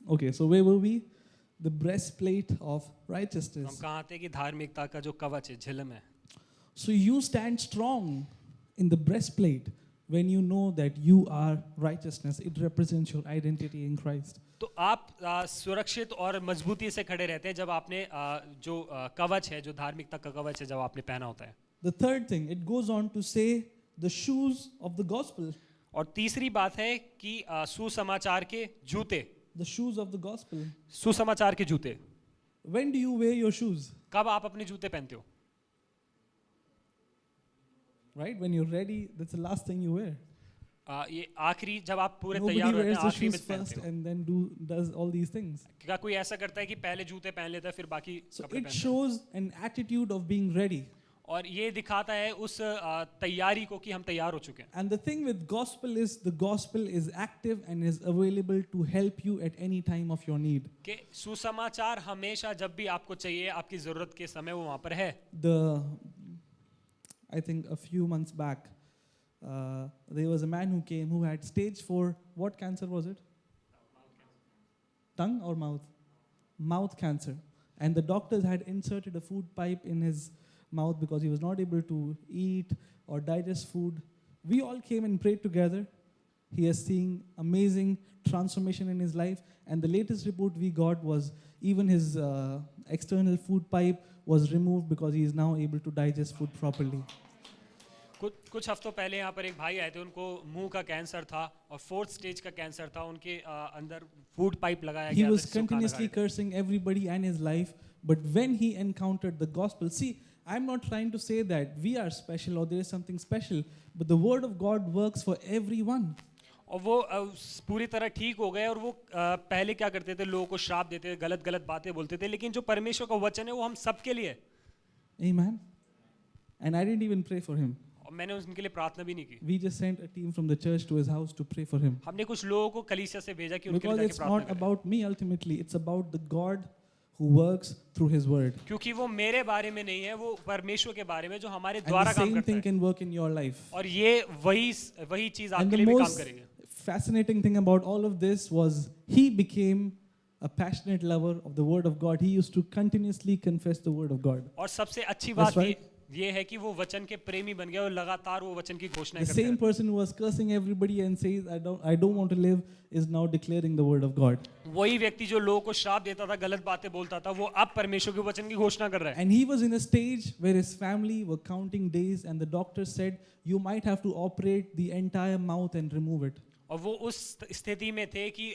Okay, so where were we? The breastplate of हम righteousness. कहाँ थे कि धार्मिकता का जो कवच है, झिलम है. So you stand strong in the breastplate when you know that you are righteousness. It represents your identity in Christ. तो आप सुरक्षित और मजबूती से खड़े रहते हैं जब आपने जो कवच है, जो धार्मिकता का कवच है, जब आपने पहना होता है. The third thing, it goes on to say the shoes of the gospel. और तीसरी बात है कि सुसमाचार के जूते. The shoes of the gospel. सुसमाचार के जूते. When do you wear your shoes? कब आप अपने जूते पहनते हो? Right? When you're ready, that's the last thing you wear. ये आखिरी जब आप पूरे Nobody तैयार होते wears हैं the आखिरी में shoes पहनते first हो. and then does all these things. क्या कोई ऐसा करता है कि पहले जूते पहन लेता है फिर बाकी So कपड़े it पहनता है? shows an attitude of being ready. और ये दिखाता है उस तैयारी को कि हम तैयार हो चुके हैं. And the thing with gospel is the gospel is active and is available to help you at any time of your need. कि सुसमाचार हमेशा जब भी आपको चाहिए, आपकी जरूरत के समय वो वहां पर है. I think a few months back, there was a man who came who had stage 4, what cancer was it? Tongue or mouth? Mouth cancer. and the doctors had inserted a food pipe in his mouth because he was not able to eat or digest food. We all came and prayed together. He is seeing amazing transformation in his life, and the latest report we got was even his external food pipe was removed because he is now able to digest food properly. कुछ हफ्तों पहले यहाँ पर एक भाई आए थे, उनको मुंह का कैंसर था और 4th स्टेज का कैंसर था, उनके अंदर फूड पाइप लगाया He गया था was जिससे वो खाना continuously खा रहे थे। cursing everybody and his life, but when he encountered the gospel, see, I'm not trying to say that we are special or there is something special, but the word of God works for everyone. और वो पूरी तरह ठीक हो गए, और वो पहले क्या करते थे, लोगों को श्राप देते थे, गलत गलत बातें बोलते थे, लेकिन जो परमेश्वर का वचन है वो हम सबके लिए है। Amen. And I didn't even pray for him. और मैंने उनके लिए प्रार्थना भी नहीं की। We just sent a team from the church to his house to pray for him. हमने कुछ लोगों को कलीसिया से भेजा कि उनके Because लिए it's जाके not प्रार्थना करें, about me ultimately, it's about the God who works through his word. क्योंकि वो मेरे बारे में नहीं है, वो परमेश्वर के बारे में जो हमारे And द्वारा the काम same करता thing है, can work in your life. और ये वही चीज And आपके the लिए भी काम most करेंगे। fascinating thing about all of this was he became a passionate lover of the word of God. He used to continuously confess the word of God. और सबसे अच्छी That's बात right. ये है कि वो वचन के प्रेमी बन गया और लगातार वो वचन की घोषणा The करते same हैं। person who was cursing everybody and says, I don't want to live, is now declaring the word of God. वही व्यक्ति जो लोगों को श्राप देता था, गलत बातें बोलता था, वो अब परमेश्वर के वचन की घोषणा कर रहा है। And he was in a stage where his family were counting days and the doctor said, you might have to operate the entire mouth and remove it. और वो उस स्थिति में थे कि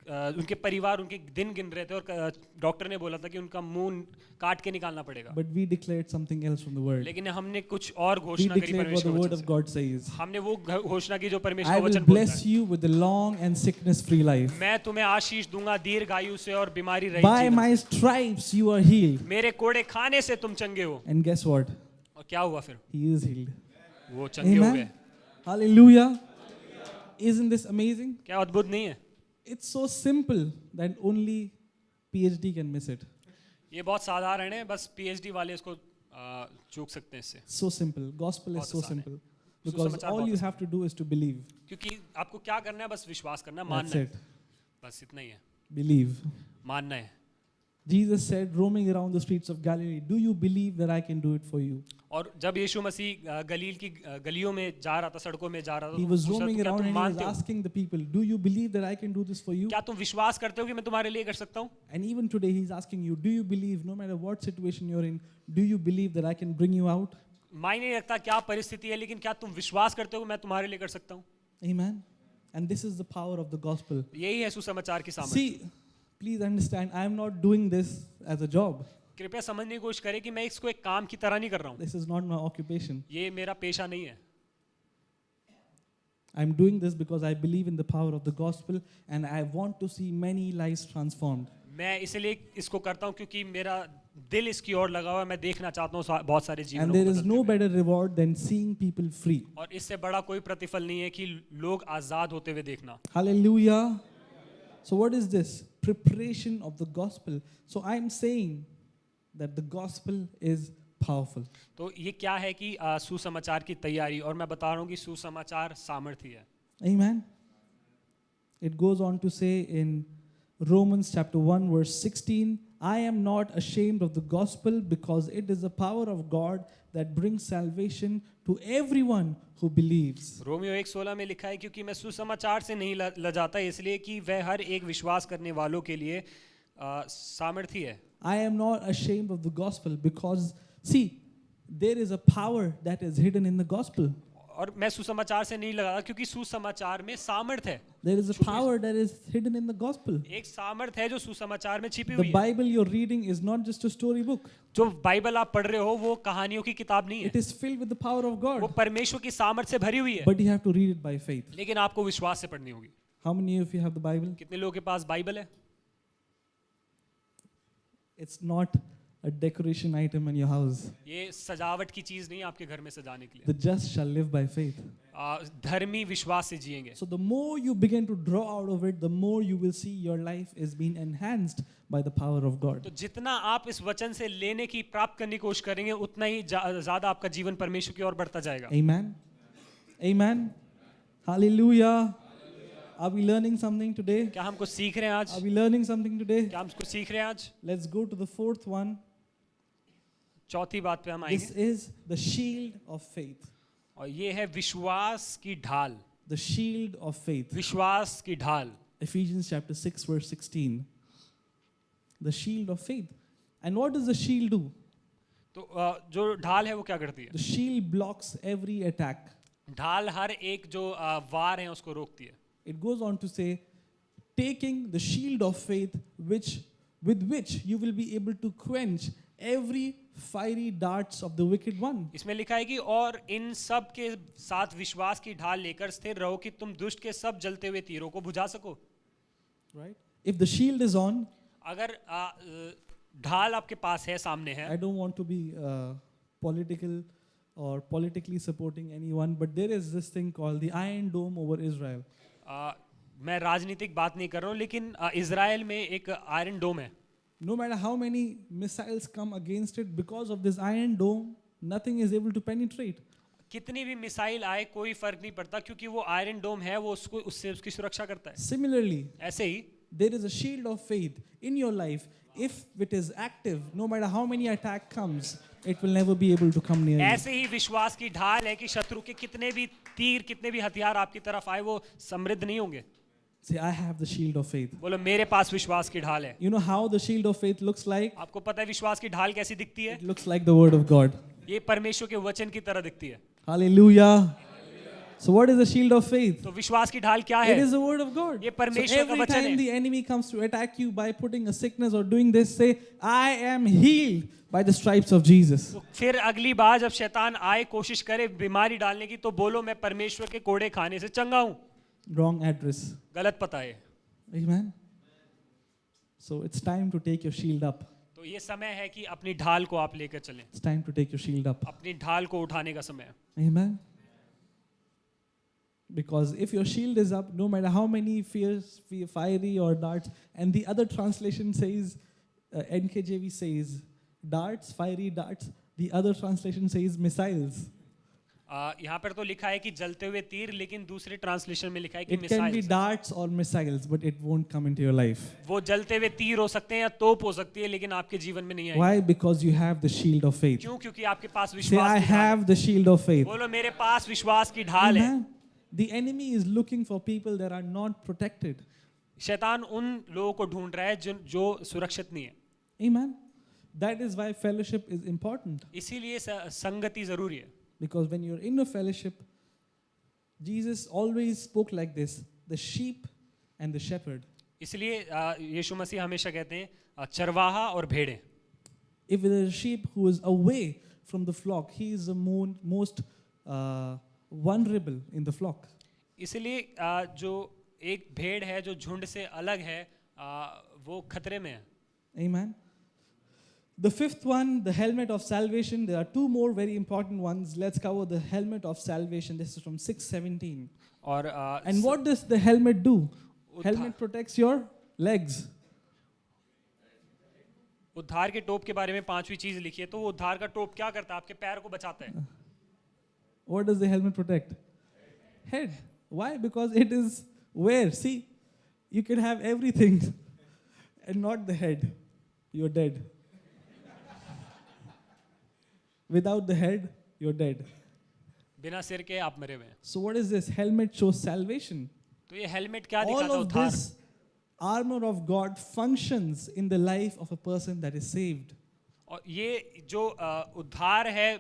उनके परिवार उनके दिन गिन रहे थे, और डॉक्टर ने बोला था कि उनका मुंह काट के निकालना पड़ेगा। But we declared something else from the word. लेकिन हमने कुछ और We घोषणा करी declared what the परमेश्वर word के of वचन God से। says. हमने वो घोषणा की जो परमेश्वर I का will वचन बोलता bless है। you with a long and sickness-free life. मैं तुम्हें आशीष दूंगा दीर्घायु से और बीमारी रहित By जीवन my से। stripes you are healed. मेरे कोड़े खाने से तुम चंगे हो। And guess what? और क्या हुआ फिर? He is healed. वो चंगे हो Amen. गए। Hallelujah. Isn't this amazing? क्या अद्भुत नहीं है? It's so simple that only PhD can miss it. ये बहुत साधारण है, बस PhD वाले इसको चूक सकते हैं इससे। So simple. Gospel is बहुत so आसान है। simple. Because सुसमाचार all बहुत you आसान have to do is to believe. क्योंकि आपको क्या करना है? बस विश्वास करना, That's मानना है, it. बस इतना ही है, Believe. मानना है। Jesus said, roaming around the streets of Galilee, do you believe that I can do it for you? और जब यीशु मसीह गलील की गलियों में जा रहा था, सड़कों में जा रहा था, He तो was पूछा, roaming "तुम क्या around तुम and he was मानते हो? asking the people, do you believe that I can do this for you? क्या तुम विश्वास करते हो कि मैं तुम्हारे लिए कर सकता हूँ?" And even today he's asking you, do you believe, no matter what situation you're in, do you believe that I can bring you out? मायने नहीं रखता क्या परिस्थिति है, लेकिन क्या तुम विश्वास करते हो कि मैं तुम्हारे लिए कर सकता हूँ? Amen. And this is the power of the gospel. यही है सुसमाचार की सामर्थ्य। See, please understand, I am not doing this as a job. कृपया समझने की कोशिश करें कि मैं इसको एक काम की तरह नहीं कर रहा हूँ। This is not my occupation. ये मेरा पेशा नहीं है। I'm doing this because I believe in the power of the gospel and I want to see many lives transformed. मैं इसलिए इसको करता हूँ क्योंकि मेरा दिल इसकी ओर लगा हुआ है। मैं देखना चाहता हूँ बहुत सारे जीवनों And को there is बदलते no हुए। better reward than seeing people free. और इससे बड़ा कोई प्रतिफल नहीं है कि लोग आजाद होते हुए देखना। Hallelujah. So what is this? Preparation of the gospel. So I'm saying that the gospel is powerful. तो ये क्या है कि सुसमाचार की तैयारी, और मैं बता रहा हूँ कि सुसमाचार सामर्थ्य है। Amen. It goes on to say in Romans chapter 1 verse 16, I am not ashamed of the gospel because it is the power of God that brings salvation to everyone who believes. Romeo 1:16 में लिखा है, क्योंकि मैं सुसमाचार से नहीं लजाता, इसलिए कि वह हर एक विश्वास करने वालों के लिए सामर्थ्य है। I am not ashamed of the gospel because, see, there is a power that is hidden in the gospel. और मैं सुसमाचार से नहीं लगाता क्योंकि सुसमाचार में सामर्थ्य है। There is a power that is hidden in the gospel. एक सामर्थ्य है जो सुसमाचार में छिपी The हुई है। Bible you're reading is not just a storybook. जो बाइबल आप पढ़ रहे हो वो कहानियों की किताब नहीं It है, is filled with the power of वो God. परमेश्वर की सामर्थ्य से भरी हुई है, But you have to read it by faith. लेकिन आपको विश्वास से पढ़नी होगी। How many of you have the Bible? कितने लोगों के पास बाइबल है? It's not a decoration item in your house. ये सजावट की चीज नहीं है आपके घर में सजाने के लिए। The just shall live by faith. धर्मी विश्वास से जिएंगे। So the more you begin to draw out of it, the more you will see your life is being enhanced by the power of God. तो जितना आप इस वचन से लेने की प्राप्त करने की कोशिश करेंगे, उतना ही ज्यादा आपका जीवन परमेश्वर की ओर बढ़ता जाएगा। Amen. Amen. Hallelujah. Are we learning something today? क्या हम कुछ सीख रहे हैं आज? Are we learning something today? क्या हम कुछ सीख रहे हैं आज? Let's go to the fourth one. चौथी बात पे हम This आएंगे is the shield of faith. और ये है विश्वास की ढाल। The shield of faith. विश्वास की ढाल। Ephesians chapter 6 verse 16. The shield of faith. And what does the shield do? तो जो ढाल है वो क्या करती है? The shield blocks every attack. ढाल हर एक जो वार है उसको रोकती है। It goes on to say, taking the shield of faith, with which you will be able to quench every fiery darts of the wicked one. इसमें लिखा है कि और इन सब के साथ विश्वास की ढाल लेकर स्थिर रहो कि तुम दुष्ट के सब जलते हुए तीरों को बुझा सको। Right? If the shield is on, अगर ढाल आपके पास है, सामने है। I don't want to be political or politically supporting anyone, but there is this thing called the Iron Dome over Israel. मैं राजनीतिक बात नहीं कर रहा हूँ, लेकिन इजराइल में एक आयरन डोम है। No matter how many missiles come against it, because of this Iron Dome, nothing is able to penetrate. कितनी भी मिसाइल आए कोई फर्क नहीं पड़ता, क्योंकि वो आयरन डोम है, वो उससे उसकी सुरक्षा करता है। Similarly, ऐसे ही there is a shield of faith in your life. If it is active, no matter how many attack comes, it will never be able to come near you. ऐसे ही विश्वास की ढाल है कि शत्रु के कितने भी तीर, कितने भी हथियार आपकी तरफ आए, वो समृद्ध नहीं होंगे। Say, I have the shield of faith. बोलो मेरे पास विश्वास की ढाल है। You know how the shield of faith looks like? आपको पता है विश्वास की ढाल कैसी दिखती है? It looks like the word of God. ये परमेश्वर के वचन की तरह दिखती है। Hallelujah. So what is the shield of faith? तो विश्वास की ढाल क्या है? It is the word of God. ये So परमेश्वर का every वचन time है। the enemy comes to attack you by putting a sickness or doing this, say, I am healed by the stripes of Jesus. तो फिर अगली बार जब शैतान आए कोशिश करे बीमारी डालने की, तो बोलो मैं परमेश्वर के कोड़े खाने से चंगा हूँ। Wrong address. गलत पता है। Amen. So it's time to take your shield up. तो ये समय है कि अपनी ढाल को आप लेकर चलें। It's time to take your shield up. अपनी ढाल को उठाने का समय है। Amen. Because if your shield is up, no matter how many fiery or darts, and the other translation says, NKJV says, darts, fiery darts. The other translation says missiles. यहाँ पर तो लिखा है कि जलते हुए तीर, लेकिन दूसरे ट्रांसलेशन में लिखा है कि It can be missile. darts or missiles, but it won't come into your life. वो जलते हुए तीर हो सकते हैं या तोप हो सकती है, लेकिन आपके जीवन में नहीं आएगी। Why? Because you have the shield of faith. क्यों? क्योंकि आपके पास Say, विश्वास I की ढाल है। have the shield of faith. बोलो मेरे पास विश्वास की ढाल है। Amen. The enemy is looking for people that are not protected. शैतान उन लोगों को ढूंढ रहा है जो सुरक्षित नहीं है। Amen. That is why fellowship is important. इसीलिए संगति जरूरी है। Because when you're in a fellowship, Jesus always spoke like this, the sheep and the shepherd. इसलिए यीशु मसीह हमेशा कहते हैं चरवाहा और भेड़ें। If there is a sheep who is away from the flock, he is the most vulnerable in the flock. इसलिए जो एक भेड़ है जो झुंड से अलग है, वो खतरे में है। Amen. The fifth one, the helmet of salvation. There are two more very important ones. Let's cover the helmet of salvation. This is from 6:17. और And what does the helmet do? उद्धार- Helmet protects your legs. उद्धार के टोप के बारे में पांचवी चीज लिखी है। तो वो उद्धार का टोप क्या करता है? आपके पैर को बचाता है। What does the helmet protect? Head. Why? Because it is where? See, you can have everything and not the head. You're dead. Without the head, you're dead. बिना सिर के आप मरे हुए हैं। So what is this? Helmet shows salvation. तो ये helmet क्या All दिखाता है? of उद्धार। this armor of God functions in the life of a person that is saved. और ये जो उद्धार है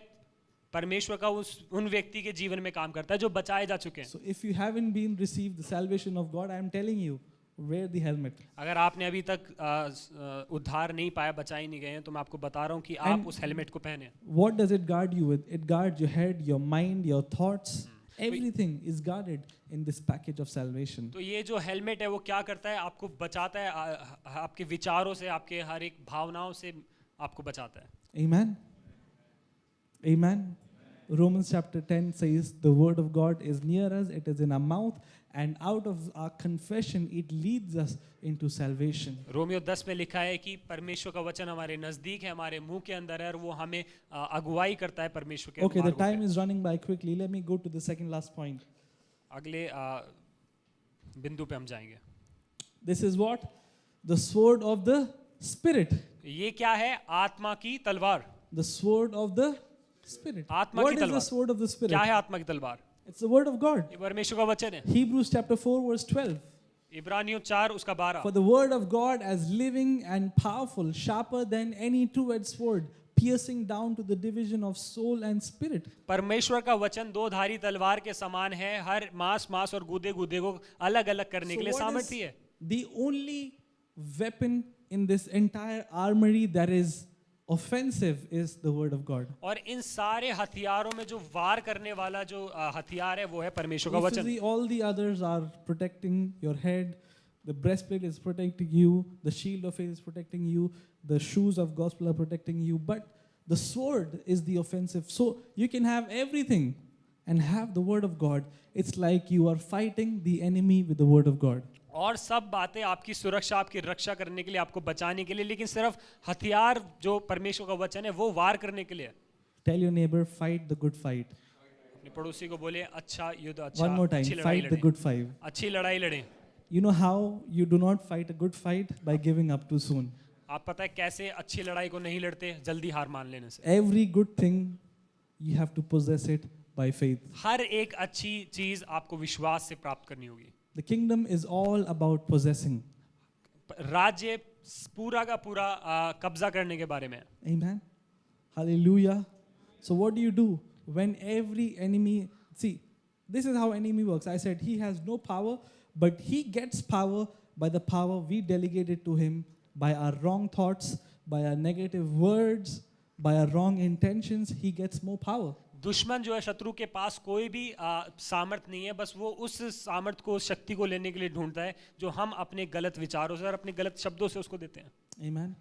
परमेश्वर का उन व्यक्ति के जीवन में काम करता है जो बचाए जा चुके हैं। So if you haven't been received the salvation of God, I am telling you, wear the helmet. अगर आपने अभी तक उद्धार नहीं पाया, बचाए नहीं गए हैं, तो मैं आपको बता रहा हूँ कि आप And- उस हेलमेट को पहने। What does it guard you with? It guards your head, your mind, your thoughts. Everything is guarded in this package of salvation. तो ये जो हेलमेट है वो क्या करता है? आपको बचाता है, आपके विचारों से, आपके हर एक भावनाओं से आपको बचाता है। Amen. Amen. Romans chapter 10 says the word of God is near us, it is in our mouth, and out of our confession it leads us into salvation. Romeo 10 में लिखा है कि परमेश्वर का वचन हमारे नजदीक है, हमारे मुंह के अंदर है, और वो हमें अगुवाई करता है परमेश्वर के Okay, the मार्गों time पे। is running by quickly. Let me go to the second last point. अगले बिंदु पे हम जाएंगे। This is what? The sword of the Spirit. ये क्या है? आत्मा की तलवार। The sword of the Spirit. आत्मा What की is the तलवार। sword of the Spirit? क्या है आत्मा की तलवार? It's the word of God. ये परमेश्वर का वचन है। Hebrews chapter 4 verse 12. इब्रानियों 4 उसका 12। For the word of God as living and powerful, sharper than any two-edged sword, piercing down to the division of soul and spirit. परमेश्वर का वचन दो धारी तलवार के समान है, हर मांस और गूदे को अलग अलग करने के लिए what is सामर्थी है। the only weapon in this entire armory that is offensive is the word of God. और इन सारे हथियारों में जो वार करने वाला जो हथियार है वो है परमेश्वर का If you वचन। see, all the others are protecting your head. The breastplate is protecting you. The shield of faith is protecting you. The shoes of gospel are protecting you. But the sword is the offensive. So you can have everything and have the word of God. It's like you are fighting the enemy with the word of God. और सब बातें आपकी सुरक्षा, आपकी रक्षा करने के लिए, आपको बचाने के लिए, लेकिन सिर्फ हथियार जो परमेश्वर का वचन है वो वार करने के लिए। Tell your neighbor, fight the good fight. अपने पड़ोसी को बोले अच्छा युद्ध, अच्छा One more time, अच्छी लड़ाई fight the लड़ें, good fight. अच्छी लड़ाई लड़ें। You know how you do not fight a good fight? By giving up too soon. आप पता है कैसे अच्छी लड़ाई को नहीं लड़ते? जल्दी हार मान लेने से। Every good thing, you have to possess it by faith. हर एक अच्छी चीज आपको विश्वास से प्राप्त करनी होगी। The kingdom is all about possessing. राज्य पूरा का पूरा कब्जा करने के बारे में है। Amen. Hallelujah. So what do when every enemy, see, this is how enemy works. I said he has no power, but he gets power by the power we delegated to him by our wrong thoughts, by our negative words, by our wrong intentions. He gets more power. दुश्मन जो है, शत्रु के पास कोई भी सामर्थ नहीं है, बस वो उस सामर्थ को, शक्ति को लेने के लिए ढूंढता है जो हम अपने गलत विचारों से और अपने गलत शब्दों से उसको देते हैं। Amen.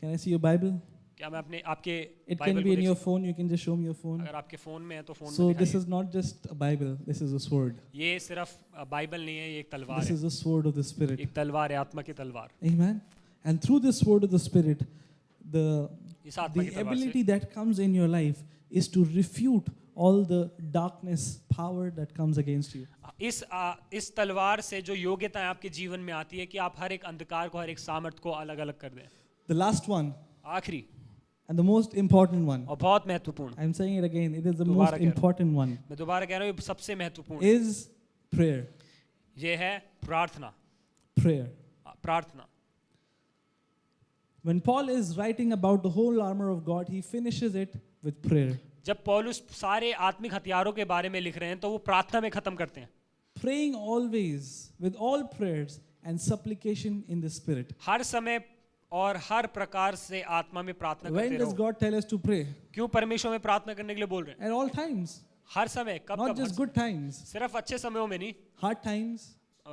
Can I see your Bible? क्या मैं अपने आपके It बाइबल can को be in देख your सकता phone. You can just show me your हूं? phone. अगर आपके फोन में है तो फोन So में this दिखाइए। is not just a Bible. This is a sword. ये सिर्फ बाइबल नहीं है, ये एक तलवार This है। is the sword of the Spirit. एक तलवार है, आत्मा की तलवार। Amen. And through this sword of the Spirit, the इस आत्मा की तलवार ability से that comes in your life is to refute all the darkness power that comes against you. इस तलवार से जो योग्यताएं आपके जीवन में आती है कि आप हर एक अंधकार को, हर एक सामर्थ को अलग अलग कर दें। The last one आखिरी and the most important one, और बहुत महत्वपूर्ण, I'm saying it again, it is the दोबारा most कह रहा हूं। important one, मैं दोबारा कह रहा हूँ, ये सबसे महत्वपूर्ण is prayer. ये है प्रार्थना। Prayer. प्रार्थना। When Paul is writing about the whole armor of God, he finishes it with prayer. जब पौलुस सारे आत्मिक हथियारों के बारे में लिख रहे हैं तो वो प्रार्थना में खत्म करते हैं। Praying always with all prayers and supplication in the Spirit. हर समय और हर प्रकार से आत्मा में प्रार्थना When करते does रहो। God tell us to pray? क्यों परमेश्वर में प्रार्थना करने के लिए बोल रहे हैं? At all times. हर समय, कब Not कब? just good times. सिर्फ अच्छे समयों में नहीं, Hard times,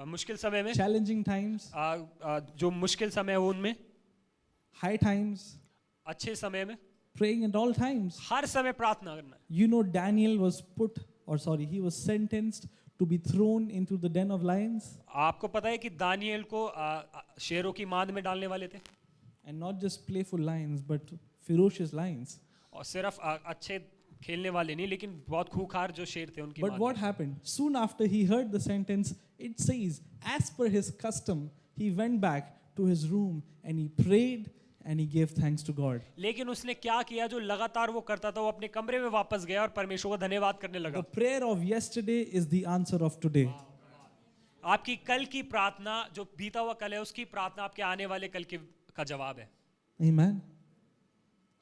मुश्किल समय में, challenging times, जो मुश्किल समय हो उनमें, high times, अच्छे समय में, praying at all times. हर समय प्रार्थना करना है। You know, Daniel was he was sentenced to be thrown into the den of lions. आपको पता है कि दानिएल को शेरों की मांद में डालने वाले थे, And not just playful lions, but ferocious lions. और सिर्फ अच्छे खेलने वाले नहीं, लेकिन बहुत खूंखार जो शेर थे उनकी But मांद what में। happened? Soon after he heard the sentence, it says, as per his custom, he went back to his room and he prayed and he gave thanks to God. लेकिन उसने क्या किया जो लगातार वो करता था, वो अपने कमरे में वापस गया और परमेश्वर को धन्यवाद करने लगा। The prayer of yesterday is the answer of today. आपकी कल की प्रार्थना, जो बीता हुआ कल है, उसकी प्रार्थना आपके आने वाले कल का जवाब है। Amen.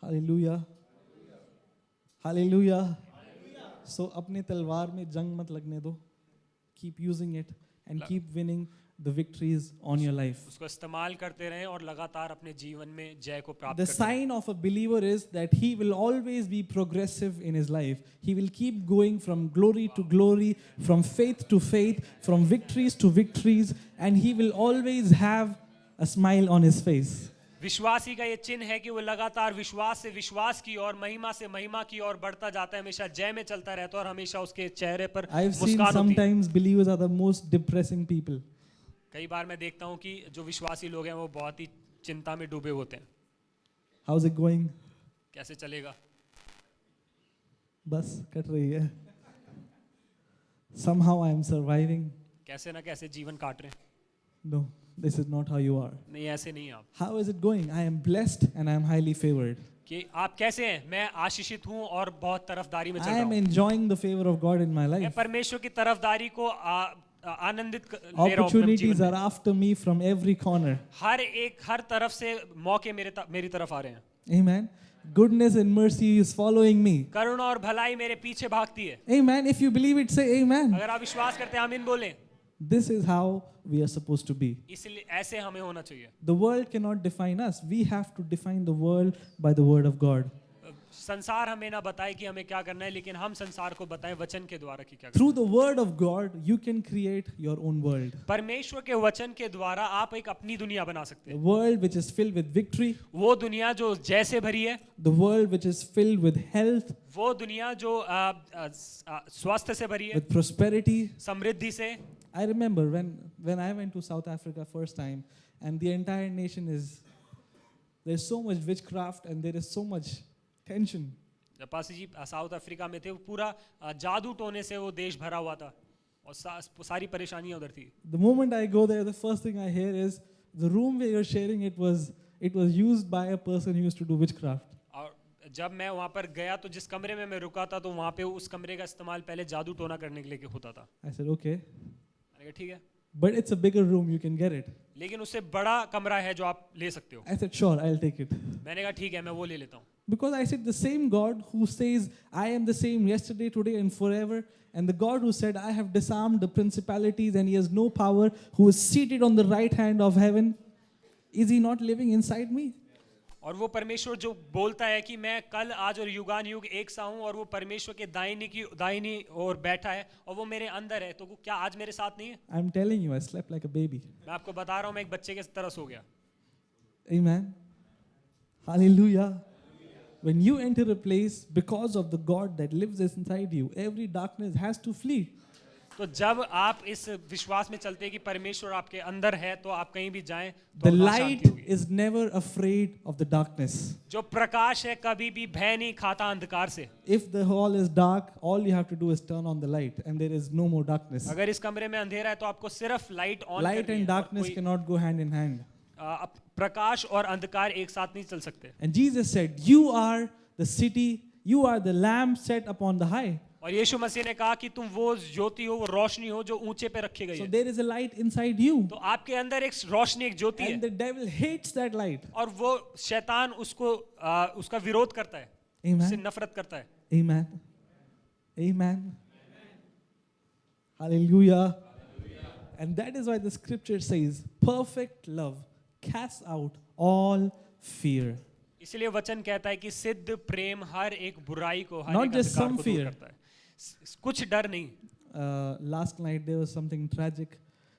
Hallelujah. Hallelujah. So अपने तलवार में जंग मत लगने दो. Keep using it and keep winning the victories on your life. उसको इस्तेमाल करते रहें और लगातार अपने जीवन में जय को प्राप्त The करते रहें। sign of a believer is that he will always be progressive in his life. He will keep going from glory to glory, from faith to faith, from victories to victories, and he will always have a smile on his face. विश्वासी का ये चिन्ह है कि वो लगातार विश्वास से विश्वास की और महिमा से महिमा की और बढ़ता जाता है, हमेशा जय में चलता रहता है और हमेशा उसके चेहरे पर I've seen मुस्कान होती है। sometimes believers are the most depressing people. कई बार मैं देखता हूँ कि जो विश्वासी लोग हैं वो बहुत ही चिंता में डूबे होते हैं। How's it going? कैसे चलेगा? बस कट रही है. Somehow I am surviving. कैसे ना कैसे जीवन काट रहे हैं। No, this is not how you are. नहीं, ऐसे नहीं आप। How is it going? I am blessed and I am highly favored. कि आप कैसे हैं? मैं आशीषित हूँ और बहुत तरफदारी में चल I रहा am हूँ। enjoying the favor of God in my मैं life. परमेश्वर की तरफदारी को आनंदित ले रहा हूँ अपने Opportunities जीवन are में। after me from every corner. हर तरफ से मौके मेरी तरफ आ रहे हैं। Amen. Goodness and mercy is following me. करुणा और भलाई मेरे पीछे भागती है। Amen. If you believe it, say amen. अगर आप विश्वास करते हैं, आमीन बोलें। This is how we are supposed to be. इसलिए ऐसे हमें होना चाहिए। The world cannot define us. We have to define the world by the word of God. संसार हमें ना बताए कि हमें क्या करना है, लेकिन हम संसार को बताएं वचन के द्वारा कि क्या करना Through the word of God, you can create your own world. है। परमेश्वर के वचन के द्वारा आप एक अपनी दुनिया बना सकते A हैं। world which is filled with victory. वो दुनिया जो जय से भरी है, The world which is filled with health, वो दुनिया जो स्वास्थ्य से भरी है, with prosperity. समृद्धि से। I remember when I went to South Africa first time, and the entire nation there's so much witchcraft and there is so much tension. जब पासी जी south Africa में थे, वो पूरा जादू टोने से वो देश भरा हुआ था और सारी परेशानियां उधर थी। The moment I go there, the first thing I hear is the room where you're sharing it was used by a person who used to do witchcraft. और जब मैं वहाँ पर गया तो जिस कमरे में मैं रुका था, तो वहाँ पे उस कमरे का इस्तेमाल पहले जादू टोना करने के लिए होता था। I said, okay, मैंने कहा ठीक है, but it's a bigger room, you can get it. लेकिन उससे बड़ा कमरा है जो आप ले सकते हो। I said, sure, I'll take it. मैंने कहा ठीक है, मैं वो ले लेता हूँ। Because I said, the same God who says, I am the same yesterday, today, and forever, and the God who said, I have disarmed the principalities and he has no power, who is seated on the right hand of heaven, is he not living inside me? और वो परमेश्वर जो बोलता है कि मैं कल, आज और युगान युग एक सा हूँ, और वो परमेश्वर के दाहिनी ओर बैठा है और वो मेरे अंदर है, तो वो क्या आज मेरे साथ नहीं है? I'm telling you, I slept like a baby. मैं आपको बता रहा हूँ, मैं एक बच्चे के तरह सो गया। Amen. Hallelujah. When you enter a place, because of the God that lives inside you, every darkness has to flee. तो जब आप इस विश्वास में चलते हैं कि परमेश्वर आपके अंदर है, तो आप कहीं भी जाएं तो The वहाँ light शांति होगी। is never afraid of the darkness. जो प्रकाश है कभी भी भय नहीं खाता अंधकार से। If the hall is dark, all you have to do is turn on the light and there is no more darkness. अगर इस कमरे में अंधेरा है तो आपको सिर्फ लाइट ऑन Light करनी and है, और darkness कोई cannot go hand in hand. प्रकाश और अंधकार एक साथ नहीं चल सकते। And Jesus said, you are the city, you are the lamp set upon the high. और यीशु मसीह ने कहा कि तुम वो ज्योति हो, वो रोशनी हो जो ऊंचे पे रखी गई So है। there is a light inside you. तो आपके अंदर एक रोशनी, एक ज्योति And है, the devil hates that light. और वो शैतान उसका विरोध करता है, उससे Amen. नफरत करता है। Amen. Amen. Hallelujah. And that is why the scripture says, perfect love casts out all fear. इसलिए वचन कहता है कि सिद्ध प्रेम हर एक बुराई को, हर Not एक just अंधकार some को दूर fear. करता है। कुछ डर नहीं। Last night there was something tragic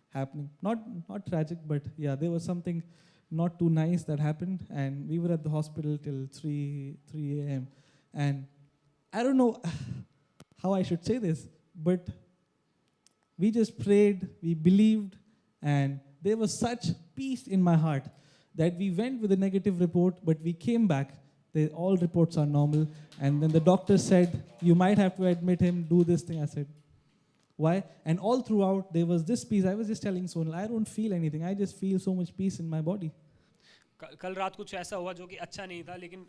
happening. Not tragic, but yeah, there was something not too nice that happened, and we were at the hospital till 3 a.m. And I don't know how I should say this, but we just prayed, we believed, and there was such peace in my heart that we went with a negative report, but we came back. All reports are normal. And then the doctor said, you might have to admit him, do this thing. I said, why? And all throughout, there was this peace. I was just telling Sonal, I don't feel anything. I just feel so much peace in my body. कल रात कुछ ऐसा हुआ जो कि अच्छा नहीं था, लेकिन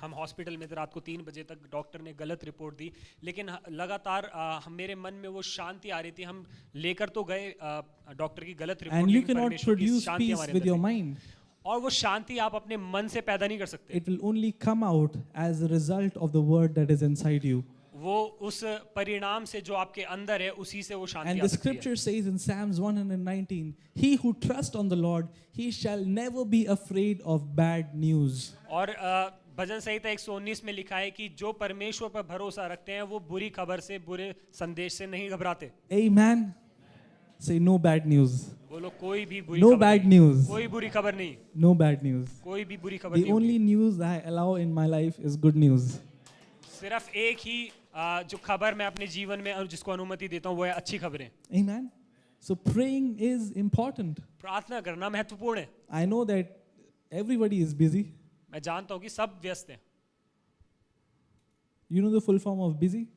हम हॉस्पिटल में थे, रात को 3 बजे तक डॉक्टर ने गलत रिपोर्ट दी, लेकिन लगातार मेरे मन में वो शांति आ रही थी। हम लेकर तो गए डॉक्टर की गलत report, And you cannot produce peace with your mind. और वो शांति आप अपने मन से पैदा नहीं कर सकते। It will only come out as a result of the word that is inside you. वो उस परिणाम से जो आपके अंदर है, उसी से वो शांति And आ the सकती है। scripture says in Psalms 119, he who trusts on the Lord, he shall never be afraid of bad news. और भजन संहिता 119 में लिखा है कि जो परमेश्वर पर भरोसा रखते हैं वो बुरी खबर से, बुरे संदेश से नहीं घबराते। Amen. Say no bad news. बोलो कोई भी बुरी No खबर bad नहीं, news. कोई बुरी खबर नहीं, No bad news. कोई भी बुरी खबर The नहीं होगी। only news that I allow in my life is good news. सिर्फ एक ही जो खबर मैं अपने जीवन में और जिसको अनुमति देता हूँ वो है अच्छी खबरें। Amen. So praying is important. प्रार्थना करना महत्वपूर्ण है। I know that everybody is busy. मैं जानता हूँ कि सब व्यस्त हैं। You know the full form of busy?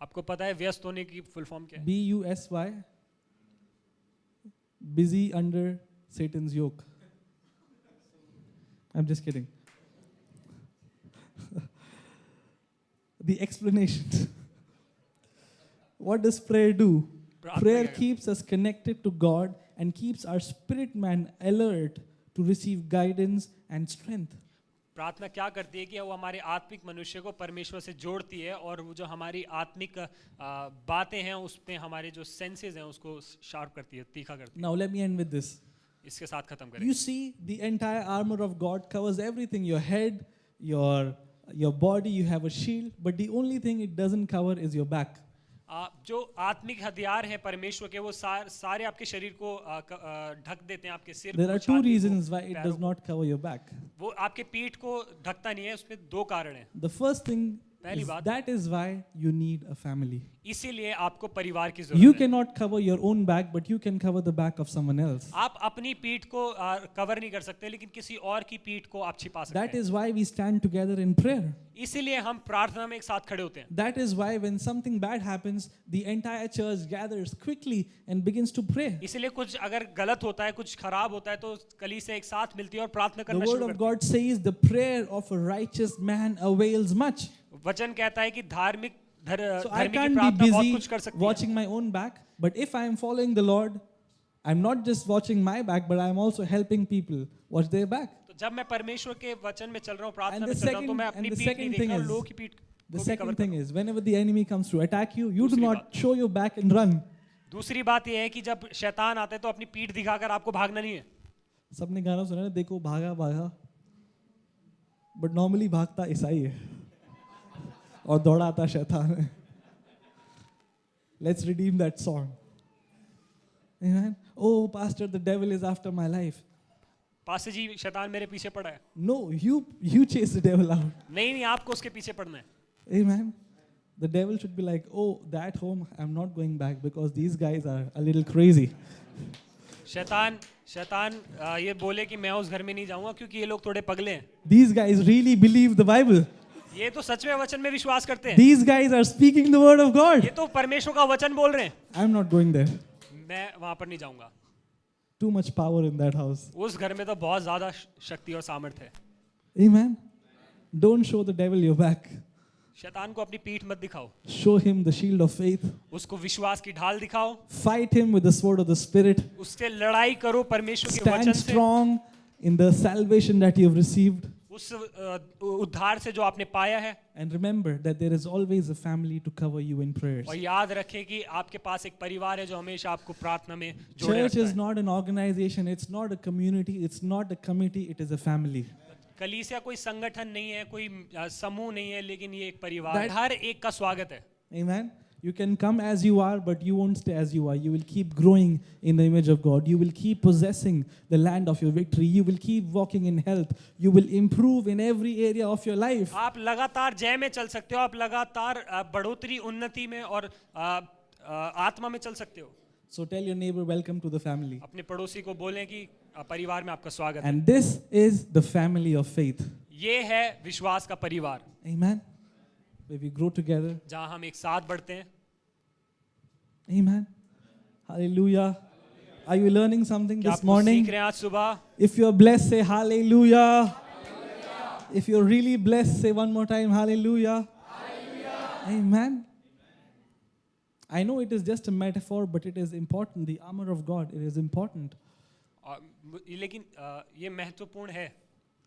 आपको पता है व्यस्त होने की फुल फॉर्म क्या है? BUSY. busy under Satan's yoke. I'm just kidding. The explanation. What does prayer do? प्रार्थना Prayer क्या करती keeps us connected to God and keeps our spirit man alert to receive guidance and strength. प्रार्थना क्या करती है कि वो हमारे आत्मिक मनुष्य को परमेश्वर से जोड़ती है और वो जो हमारी आत्मिक बातें हैं उसमें हमारे जो सेंसेस हैं उसको शार्प करती है, तीखा करती Now let me end with this. है। इसके साथ खत्म You करें। see, the entire armor of God covers everything. Your head, your body, you have a shield, but the only thing it doesn't cover is your back. जो आत्मिक हथियार हैं परमेश्वर के वो सारे आपके शरीर को ढक देते हैं, आपके सिर There को, are two छाती को, reasons why it पैरों does को। not cover your back. वो आपके पीठ को ढकता नहीं है, उसमें दो कारण हैं। The first thing पहली is बात- that is why you need a family. इसीलिए आपको परिवार की You जरूरत है। cannot cover your own back, but you can cover the back of someone else. आप अपनी पीठ को कवर नहीं कर सकते, लेकिन किसी और की पीठ को आप छिपा सकते That हैं। is why we stand together in prayer. इसीलिए हम प्रार्थना में एक साथ खड़े होते हैं। That is why when something bad happens, the entire church gathers quickly and begins to pray. इसीलिए कुछ अगर गलत होता है, कुछ खराब होता है, तो कलीसिया एक साथ मिलती है और प्रार्थना The करना word शुरू of करती है। God says the prayer of a righteous man avails much. वचन कहता है कि धार्मिक So I धर्मी की can't be प्रार्थना बहुत busy कुछ कर सकती है। watching my own back, but if I am following the Lord, I'm not just watching my back, but I am also helping people watch their back. तो जब मैं परमेश्वर के वचन में चल रहा हूँ, प्रार्थना And में the चल रहा हूँ, तो मैं second- अपनी and the पीठ नहीं second देख thing रहा, is- लोगों की पीठ The को भी second cover thing कर रहा is, whenever the enemy comes to attack you, you do दूसरी not show your back and run. हूँ। दूसरी बात यह है कि जब शैतान आता है तो अपनी पीठ दिखाकर आपको भागना नहीं है। सबने गाना सुना है, देखो भागा भागा, but normally भागता ईसाई है और दौड़ाता शैतान है. Let's redeem that song. Amen. Oh, pastor, the devil is after my life. Pastor ji, शैतान मेरे पीछे पड़ा है। No, you chase the devil out. नहीं नहीं, आपको उसके पीछे पड़ना है। Amen. The devil should be like, oh, that home, I'm not going back because these guys are a little crazy. शैतान ये बोले कि मैं उस घर में नहीं जाऊंगा क्योंकि ये लोग थोड़े पगले हैं। These guys really believe the Bible. ये तो सच में वचन में विश्वास करते हैं। These guys are speaking the word of God. ये तो परमेश्वर का वचन बोल रहे हैं। I'm not going there. मैं वहां पर नहीं जाऊंगा। Too much power in that house. उस घर में तो बहुत ज्यादा शक्ति और सामर्थ्य है। Amen. Don't show the devil your back. शैतान को अपनी पीठ मत दिखाओ, Show him the shield of faith. उसको विश्वास की ढाल दिखाओ, Fight him with the sword of the Spirit. उससे लड़ाई करो परमेश्वर के Stand वचन से, strong in the salvation that you have received. उस उद्धार से जो आपने पाया है। And remember that there is always a family to cover you in prayers. और याद रखें कि आपके पास एक परिवार है जो हमेशा आपको प्रार्थना में जोड़े Church रखता is है। not an organization, it's not a community, it's not a committee, it is a family. कलीसिया कोई संगठन नहीं है, कोई समूह नहीं है, लेकिन ये एक परिवार है। That- हर एक का स्वागत है। Amen. You can come as you are, but you won't stay as you are. You will keep growing in the image of God. You will keep possessing the land of your victory. You will keep walking in health. You will improve in every area of your life. आप लगातार जय में चल सकते हो, आप लगातार बढ़ोतरी, उन्नति में और आत्मा में चल सकते हो। So tell your neighbor, welcome to the family. अपने पड़ोसी को बोलें कि परिवार में आपका स्वागत है। And this is the family of faith. ये है विश्वास का परिवार, Amen. Where we grow together. जहाँ हम एक साथ बढ़ते हैं। Amen. Hallelujah. Are you learning something क्या this आप कुछ morning? सीख रहे हैं आज सुबह? If you're blessed, say hallelujah. If you're really blessed, say one more time hallelujah. Amen. I know it is just a metaphor, but it is important. The armor of God, it is important. लेकिन ये महत्वपूर्ण है,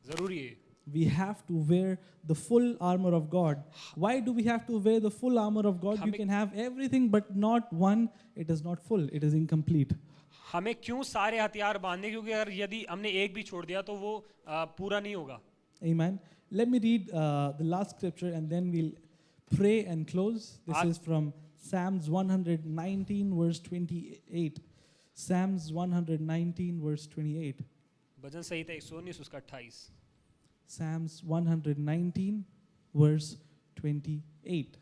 जरूरी है। We have to wear the full armor of God. Why do we have to wear the full armor of God? You can have everything, but not one. It is not full. It is incomplete. हमें क्यों सारे हथियार बांधने? क्योंकि अगर यदि हमने एक भी छोड़ दिया तो वो पूरा नहीं होगा। Amen. Let me read the last scripture and then we'll pray and close. This is from Psalms 119 verse 28. Psalms 119 verse 28. भजन संहिता 119 उसका 28। Psalms 119 verse 28.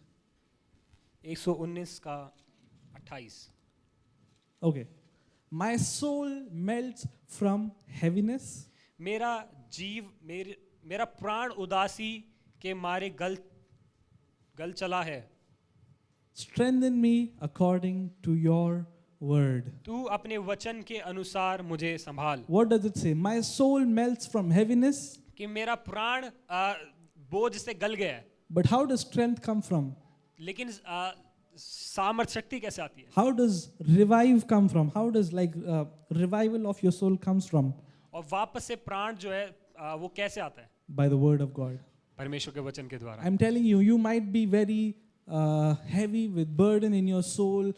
119 का 28। Okay. My soul melts from heaviness. मेरा जीव मेरा प्राण उदासी के मारे गल चला है। Strengthen me according to your word. तू अपने वचन के अनुसार मुझे संभाल। What does it say? My soul melts from heaviness. कि मेरा प्राण बोझ से गल गया है, But how does strength come from? लेकिन सामर्थ शक्ति कैसे आती है? How does revive come from? How does revival of your soul comes from? और वापस से प्राण जो है वो कैसे आता है? By the word of God. परमेश्वर के वचन के द्वारा। I'm telling you, you might be very heavy with burden in your soul,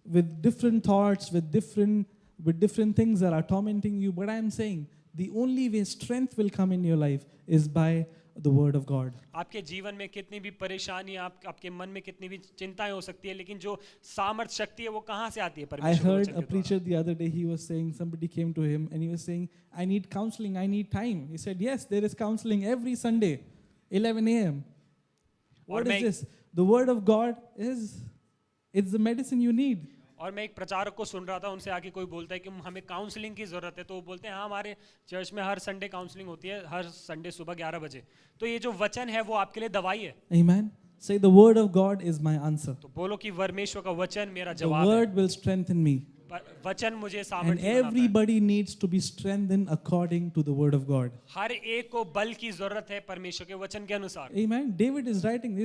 with different thoughts, with different things that are tormenting you. But I'm saying the only way strength will come in your life is by the word of God. आपके जीवन में कितनी भी परेशानी, आपके मन में कितनी भी चिंताएं हो सकती है, लेकिन जो सामर्थ शक्ति है वो कहाँ से आती है? I परमेश्वर के heard वचन a के preacher the other day, he was saying, somebody came to him and he was saying, I need counseling, I need time. He said, yes, there is counseling every Sunday, 11 a.m. What is this? The word of God it's the medicine you need. और मैं एक प्रचारक को सुन रहा था, उनसे आके कोई बोलता है कि हमें काउंसलिंग की जरूरत है, तो वो बोलते हैं हाँ हमारे चर्च में हर संडे काउंसलिंग होती है, हर संडे सुबह 11 बजे। तो ये जो वचन है वो आपके लिए दवाई है। Amen. Say the word of God is my answer. तो बोलो कि परमेश्वर का वचन मेरा The जवाब है। word will strengthen me. वचन मुझे And सामर्थ्य बनाता है। everybody needs to be strengthened according to the word of God. हर एक को बल की जरूरत है परमेश्वर के वचन के अनुसार। Amen. David is writing,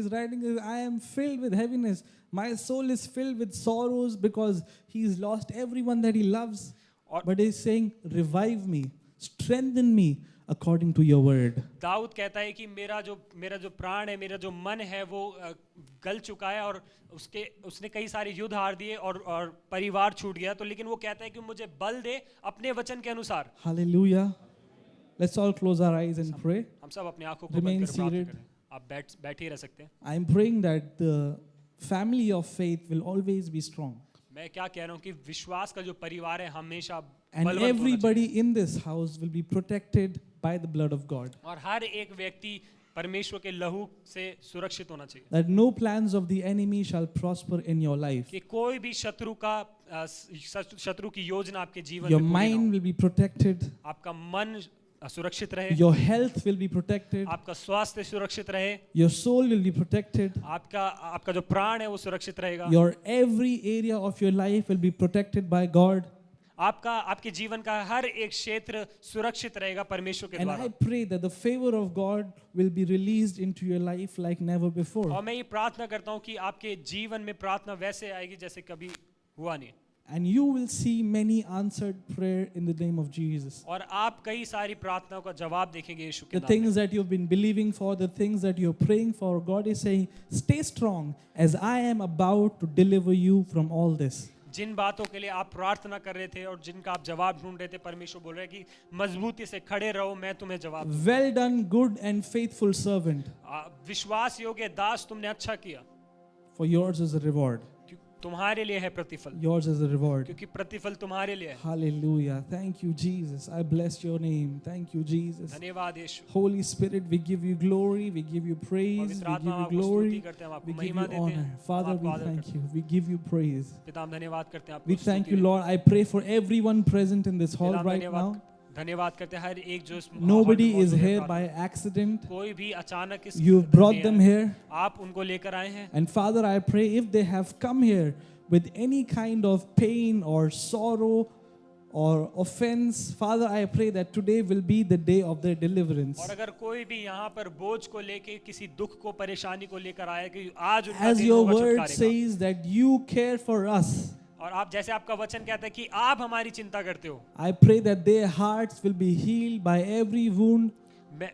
I am filled with heaviness. My soul is filled with sorrows because he's lost everyone that he loves. But he's saying, revive me, strengthen me according to your word. Dawood कहता है कि मेरा जो प्राण है, मेरा जो मन है वो गल चुका है और उसने कई सारे युद्ध हार दिए और परिवार छूट गया, तो लेकिन वो कहता है कि मुझे बल दे अपने वचन के अनुसार। Hallelujah. Let's all close our eyes and pray. हम सब अपनी आंखों को Remain बंद कर प्रार्थना seated. करें। आप बैठे ही रह सकते हैं। I'm praying that the family of faith will always be strong. मैं क्या कह रहा हूँ कि विश्वास का जो परिवार है हमेशा And बलवंत होना everybody in this house will be protected by the blood of God. चाहिए। और हर एक व्यक्ति परमेश्वर के लहू से सुरक्षित होना चाहिए। That no plans of the enemy shall prosper in your life. कि कोई भी शत्रु की योजना आपके जीवन Your में पूरी ना mind हो। will be protected. आपका मन सुरक्षित रहे, Your health will be protected. आपका स्वास्थ्य सुरक्षित रहे, Your soul will be protected. आपका जो प्राण है वो सुरक्षित रहेगा। Your every area of your life will be protected by God. आपके जीवन का हर एक क्षेत्र सुरक्षित रहेगा परमेश्वर के And द्वारा। I pray that the favor of God will be released into your life like never before. और मैं ये प्रार्थना करता हूँ कि आपके जीवन में प्रार्थना वैसे आएगी जैसे कभी हुआ नहीं। And you will see many answered prayer in the name of Jesus. और आप कई सारी प्रार्थनाओं का जवाब देखेंगे यीशु के The नाम में। things that you've been believing for, the things that you're praying for, God is saying, stay strong as I am about to deliver you from all this. जिन बातों के लिए आप प्रार्थना कर रहे थे और जिनका आप जवाब ढूंढ रहे थे, परमेश्वर बोल रहा है कि मजबूती से खड़े रहो, मैं तुम्हें जवाब दूंगा। Well done, good and faithful servant. विश्वास योग्य दास, तुमने अच्छा किया। For yours is a reward. तुम्हारे लिए है प्रतिफल। Yours is a reward. क्योंकि प्रतिफल तुम्हारे लिए है। Hallelujah. Thank you, Jesus. I bless your name. Thank you, Jesus. धन्यवाद यीशु। Holy Spirit, we give you glory, we give you praise, we पवित्र give आत्मा you आपको glory, स्तुति करते हैं, हम we आपको give महिमा you देते honor. हैं। Father, हम we आपको आदर thank करते you. We give you praise. हैं। पिता हम धन्यवाद करते हैं आपको। We thank you, स्तुति Lord. I pray for everyone present in this देते hall हैं। पिता, right धन्यवाद now. धन्यवाद करते हैं हर एक जो इस Nobody हॉल में is मौजूद है, here प्रार्थना- by accident. कोई भी अचानक इस You've घर brought नहीं them आया। here. आप उनको लेकर आए हैं। And Father, I pray if they have come here with any kind of pain or sorrow or offense, Father, I pray that today will be the day of their deliverance. और अगर कोई भी यहाँ पर बोझ को लेके किसी दुख को परेशानी को लेकर आया कि आज उनका As दिन your होगा word छुटकारे का। says that you care for us, और आप जैसे आपका वचन कहता है कि आप हमारी चिंता करते हो, I pray that their hearts will be healed by every wound,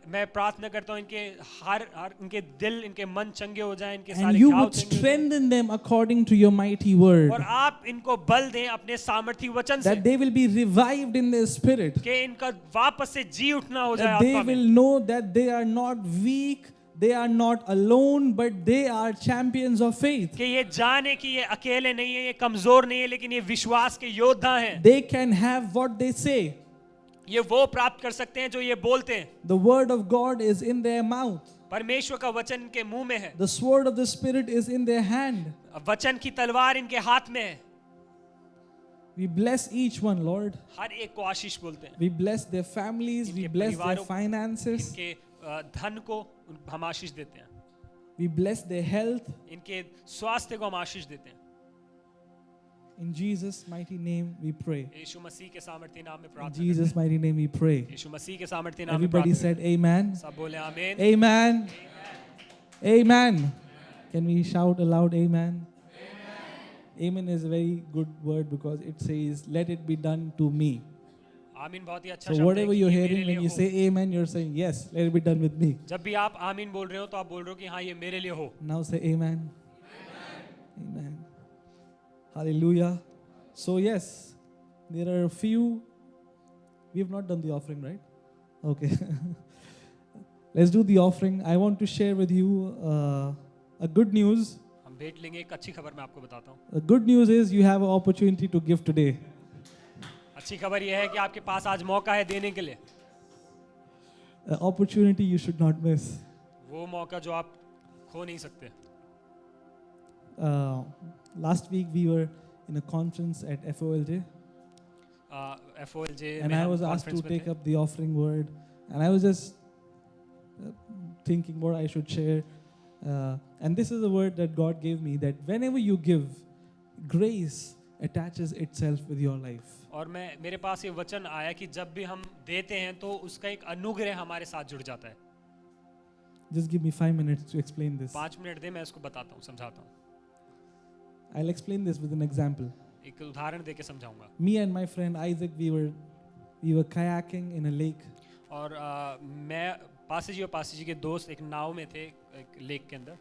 मैं प्रार्थना करता हूँ इनके हर इनके दिल, इनके मन चंगे हो जाएं, इनके and सारे you घाव would चंगे हो जाएं। strengthen them according to your mighty word, और आप इनको बल दें अपने सामर्थी वचन से, that they will be revived in their spirit, कि इनका वापस से जी उठना हो जाए that they आत्मा will में, know that they are not weak, they are not alone, but they are champions of faith. कि ये जाने कि ये अकेले नहीं है, ये कमजोर नहीं है, लेकिन ये विश्वास के योद्धा हैं। They can have what they say. ये वो प्राप्त कर सकते हैं जो ये बोलते हैं। The word of God is in their mouth. परमेश्वर का वचन इनके मुंह में है, The sword of the Spirit is in their hand. वचन की तलवार इनके हाथ में है। We bless each one, Lord. हर एक को आशीष बोलते हैं। We bless their families. We इनके bless their परिवारों- finances. इनके धन को हम आशीष देते हैं, We bless their health. इनके स्वास्थ्य को हम आशीष देते हैं। In Jesus' mighty name we pray. यीशु मसीह के सामर्थी नाम में In प्रार्थना Jesus' mighty name we pray. करते हैं। यीशु मसीह के सामर्थी नाम में Everybody प्रार्थना said करते हैं। amen. सब बोले आमीन। Amen. Amen. Can we shout aloud amen? Amen is a very good word because it says, let it be done to me. आमीन बहुत ही अच्छा So शब्द है whatever कि you're ये मेरे hearing लिए when you हो। say amen, you're saying, yes, let it be done with me. जब भी आप आमीन बोल रहे हो तो आप बोल रहे हो कि हाँ ये मेरे लिए हो। Now say amen. Amen. Hallelujah. So yes, there are a few. We have not done the offering, right? Okay. Let's do the offering. I want to share with you a good news. हम भेंट लेंगे। एक अच्छी खबर मैं आपको बताता हूँ। The good news is you have an opportunity to give today. अच्छी खबर यह है कि आपके पास आज मौका है देने के लिए। An opportunity you should not miss. वो मौका जो आप खो नहीं सकते। Last week we were in a conference at FOLJ, FOLJ and में I हम was asked to conference में take थे। up the offering word, and I was just thinking what I should share. And this is a word that God gave me, that whenever you give, grace attaches itself with your life. और मेरे पास ये वचन आया कि जब भी हम देते हैं तो उसका एक अनुग्रह हमारे साथ जुड़ जाता है। Just give me 5 minutes to explain this. 5 minute दे, मैं इसको बताता हूँ, समझाता हूँ। I'll explain this with an example. एक उदाहरण दे के समझाऊंगा। Me and my friend Isaac, we were kayaking in a lake, और मैं पासी जी और पासी जी के दोस्त एक नाव में थे, एक लेक के अंदर।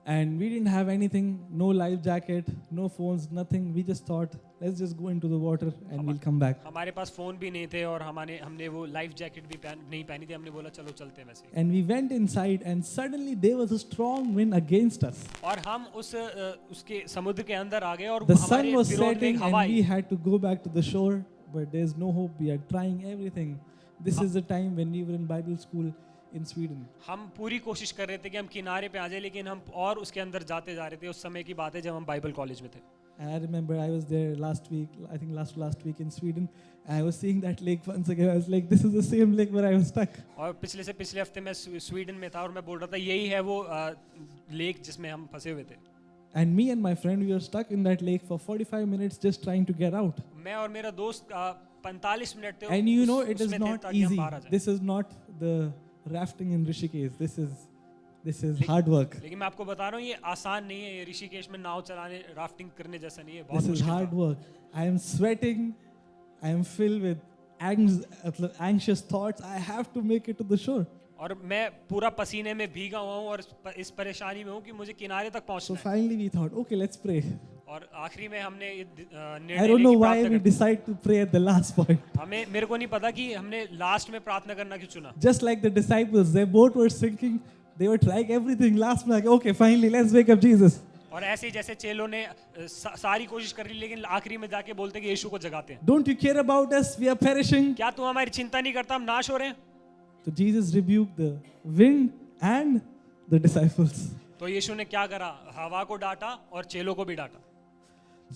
and we didn't have anything, no life jacket, no phones, nothing. We just thought, let's just go into the water and we'll come back. हमारे पास फोन भी नहीं थे और हमने वो लाइफ जैकेट भी नहीं पहनी थी। हमने बोला चलो चलते हैं वैसे। And we went inside, and suddenly there was a strong wind against us. और हम उसके समुद्र के अंदर आ गए और The हमारे sun was विरोध में setting, एक and हवा we I. had to go back to the shore, but there's no hope. We are trying everything. This is the time when we were in Bible school in Sweden. हम पूरी कोशिश कर रहे थे कि हम किनारे पे आ जाए, लेकिन हम और उसके अंदर जाते जा रहे थे। उस समय की बात है जब हम बाइबल कॉलेज में थे। And I remember I was there last week, I think last week in Sweden, and I was seeing that lake once again. I was like, this is the same lake where I was stuck. और पिछले हफ्ते मैं Sweden में था और मैं बोल रहा था यही है वो लेक जिसमें हम फंसे हुए थे। And me and my friend, we were stuck in that lake for 45 minutes just trying to get out. मैं और मेरा दोस्त 45 मिनट थे And you know, it is उसमें थे not ताकि हम easy. बाहर आ जाएं। This is not the rafting in Rishikesh. This is hard work. लेकिन मैं आपको बता रहा हूँ ये आसान नहीं है। ये ऋषिकेश में नाव चलाने राफ्टिंग करने जैसा नहीं है, बहुत This is मुश्किल hard था। work. I am sweating. I am filled with anxious thoughts. I have to make it to the shore. और मैं पूरा पसीने में भीगा हुआ हूँ और इस परेशानी में हूँ कि मुझे किनारे तक So पहुँचना है। finally we thought, okay, let's pray. और आखिरी में हमने ये I निर्णय don't लिया know कि why प्रार्थना we करते decide to pray at the last point. मेरे को नहीं पता कि हमने लास्ट में प्रार्थना करना क्यों चुना। Just like the disciples, their boat was sinking. They were trying everything. Last minute, like, okay, finally, let's wake up Jesus. और ऐसे ही जैसे चेलों ने सारी कोशिश कर ली, लेकिन आखिरी में जाके बोलते कि यीशु को जगाते हैं। Don't you care about us? We are perishing. क्या तू हमारी चिंता नहीं करता, हम नाश हो रहे हैं? So Jesus rebuked the wind and the disciples. तो यीशु ने क्या करा? हवा को डांटा और चेलों को भी डांटा।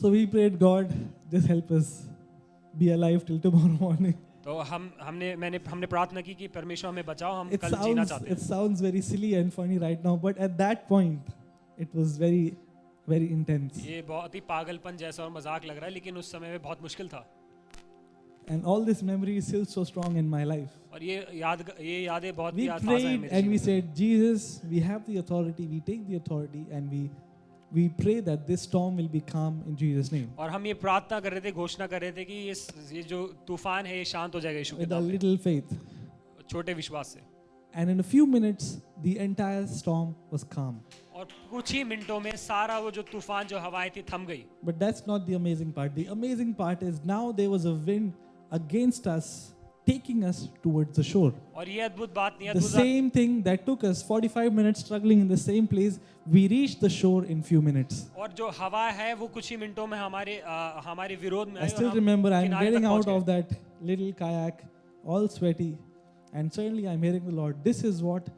So we prayed, God, just help us be alive till tomorrow morning. तो हमने प्रार्थना की कि परमेश्वर हमें बचाओ, हम कल जीना चाहते हैं। It sounds very silly and funny right now, but at that point, it was very, very intense. ये बहुत ही पागलपन जैसा और मजाक लग रहा है, लेकिन उस समय में बहुत मुश्किल था। And all this memory is still so strong in my life. और ये यादें बहुत We ही ताज़ा है prayed मेरे and we जीवन में। said, Jesus, we have the authority, we take the authority, and we pray that this storm will be calm in Jesus' name. और हम ये प्रार्थना कर रहे थे, घोषणा कर रहे थे कि ये जो तूफान है ये शांत हो जाएगा यीशु के With a नाम में, little faith. छोटे विश्वास से। And in a few minutes, the entire storm was calm. और कुछ ही मिनटों में सारा वो जो तूफान जो हवाएं थी थम गई। But that's not the amazing part. The amazing part is now there was a wind against us, taking us towards the shore. और ये अद्भुत बात नहीं, The अद्भुत बात same thing that took us 45 minutes struggling in the same place, we reached the shore in few minutes. और जो हवा है वो कुछ ही मिनटों में हमारे विरोध में I आई still और हम remember I'm किनारे getting तक out पहुंच of that little kayak, all sweaty, and suddenly I'm hearing the Lord, this is what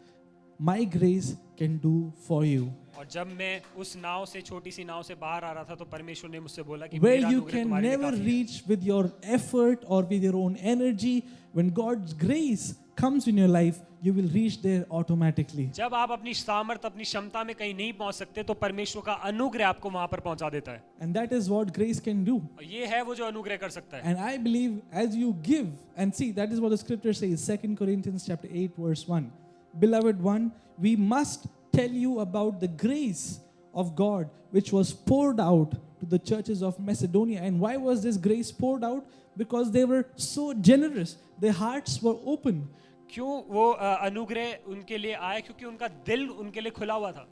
my grace can do for you. और जब मैं उस नाव से, छोटी सी नाव से बाहर आ रहा था तो परमेश्वर ने मुझसे बोला कि Where मेरा you अनुग्रह can तुम्हारे लिए never काफी है। reach with your effort or with your own energy, when God's grace comes in your life, you will reach there automatically. जब आप अपनी सामर्थ अपनी क्षमता में कहीं नहीं पहुंच सकते तो परमेश्वर का अनुग्रह आपको वहां पर पहुंचा देता है, And that is what grace can do. और ये है वो जो अनुग्रह कर सकता है. And I believe as you give, and see, that is what the scripture says, 2 Corinthians chapter 8, verse 1. Beloved one, we must tell you about the grace of God which was poured out to the churches of Macedonia. And why was this grace poured out? Because they were so generous. Their hearts were open. क्यों वो अनुग्रह उनके लिए आया? क्योंकि उनका दिल उनके लिए खुला हुआ था.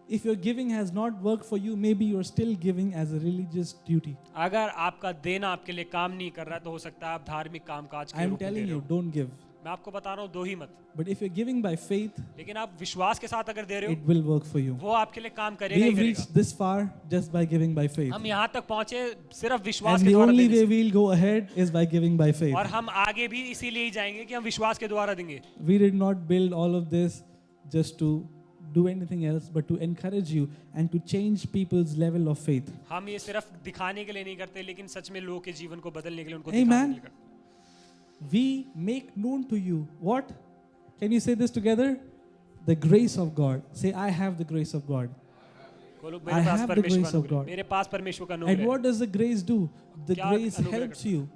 If your giving has not worked for you, maybe you're still giving as a religious duty. अगर आपका देना आपके लिए काम नहीं कर रहा है तो हो सकता है आप धार्मिक कामकाज के I'm रूप में दे telling रहे you, हो. don't give. मैं आपको बता रहा हूँ, दो ही मत. But if you're giving by faith, लेकिन आप विश्वास के साथ अगर दे रहे it will work for you. हो, वो आपके लिए काम We करेगा ही have करेगा. reached this far just by giving by faith. हम यहाँ तक पहुंचे सिर्फ विश्वास And के the द्वारा only देने way से. we'll go ahead is by giving by faith. और हम आगे भी इसीलिए ही जाएंगे कि हम विश्वास के द्वारा देंगे. We did not build all of this just to do anything else, but to encourage you and to change people's level of faith. हम ये सिर्फ दिखाने के लिए नहीं करते, लेकिन सच में लोगों के जीवन को बदलने के लिए, उनको Amen. दिखाने के लिए करते. We make known to you what? Can you say this together? The grace of God. Say, I have the grace of God. बोलो, I मेरे पास have the परमेश्वर grace का of अनुग्रह है. God. मेरे पास परमेश्वर का And अनुग्रह what है. does the grace do? The क्या grace अनुग्रह helps करता है? you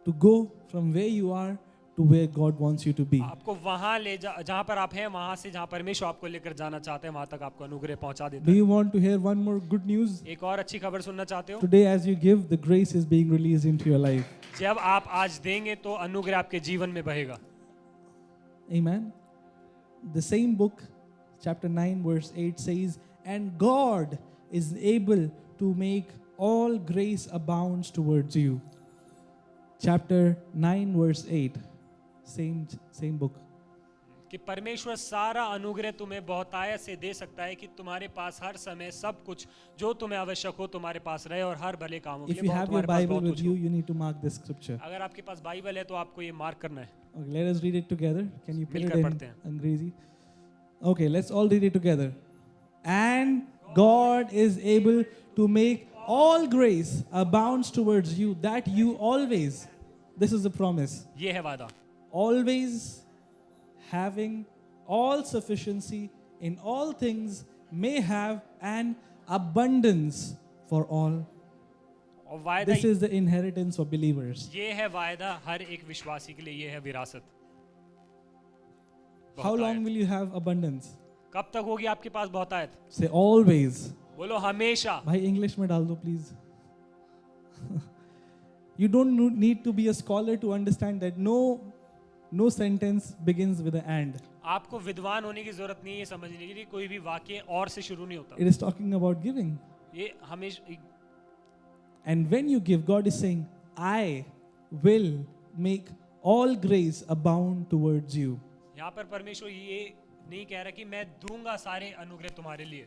to go from where you are to where God wants you to be. आपको वहां ले जहां पर आप हैं, वहां से जहां परमेश्वर आपको लेकर जाना चाहते हैं, वहां तक आपको अनुग्रह पहुंचा देता Do है. you want to hear one more good news? एक और अच्छी खबर सुनना चाहते हो? Today, as you give, the grace is being released into your life. जब आप आज देंगे तो अनुग्रह आपके जीवन में बहेगा. Amen. The same book, chapter 9, verse 8 says, and God is able to make all grace abounds towards you. Chapter 9, verse 8. Same book. कि परमेश्वर सारा अनुग्रह तुम्हें बहुतायत से दे सकता है कि तुम्हारे पास हर समय सब कुछ जो तुम्हें आवश्यक हो तुम्हारे पास रहे, और हर भले कामों के If लिए you have your तुम्हारे पास Bible बहुत with कुछ you, हो. you need to mark this scripture. अगर आपके पास बाइबल है तो आपको ये मार्क करना है. Okay, let us read it together. Can you put it मिलकर in पढ़ते हैं. Angrezi? Okay, let's all read it together. And God is able to make all grace abounds towards you, that you always, this is the promise, ये है वादा. always having all sufficiency in all things may have an abundance for all. और वायदा This is the inheritance of believers. ये है वायदा हर एक विश्वासी के लिए, ये है विरासत. How long बहुतायत. will you have abundance? कब तक होगी आपके पास बहुतायत? Say always. बोलो हमेशा. भाई इंग्लिश में डाल दो please. You don't need to be a scholar to understand that no sentence begins with an and. आपको विद्वान होने की जरूरत नहीं है ये समझने के लिए कोई भी वाक्य और से शुरू नहीं होता. It is talking about giving. ये हमेशा. And when you give, God is saying, I will make all grace abound towards you. यहाँ पर परमेश्वर ये नहीं कह रहा कि मैं दूंगा सारे अनुग्रह तुम्हारे लिए.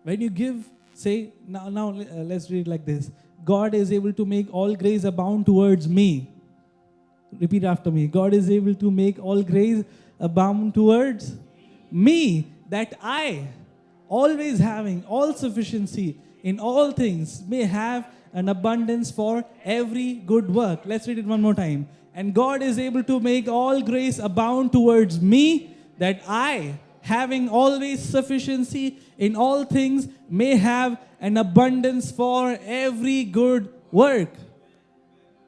When you give, say, now let's read it like this. God is able to make all grace abound towards me. Repeat after me. God is able to make all grace abound towards me, that I, always having all sufficiency in all things, may have an abundance for every good work. Let's read it one more time. And God is able to make all grace abound towards me, that I, having always sufficiency in all things, may have an abundance for every good work.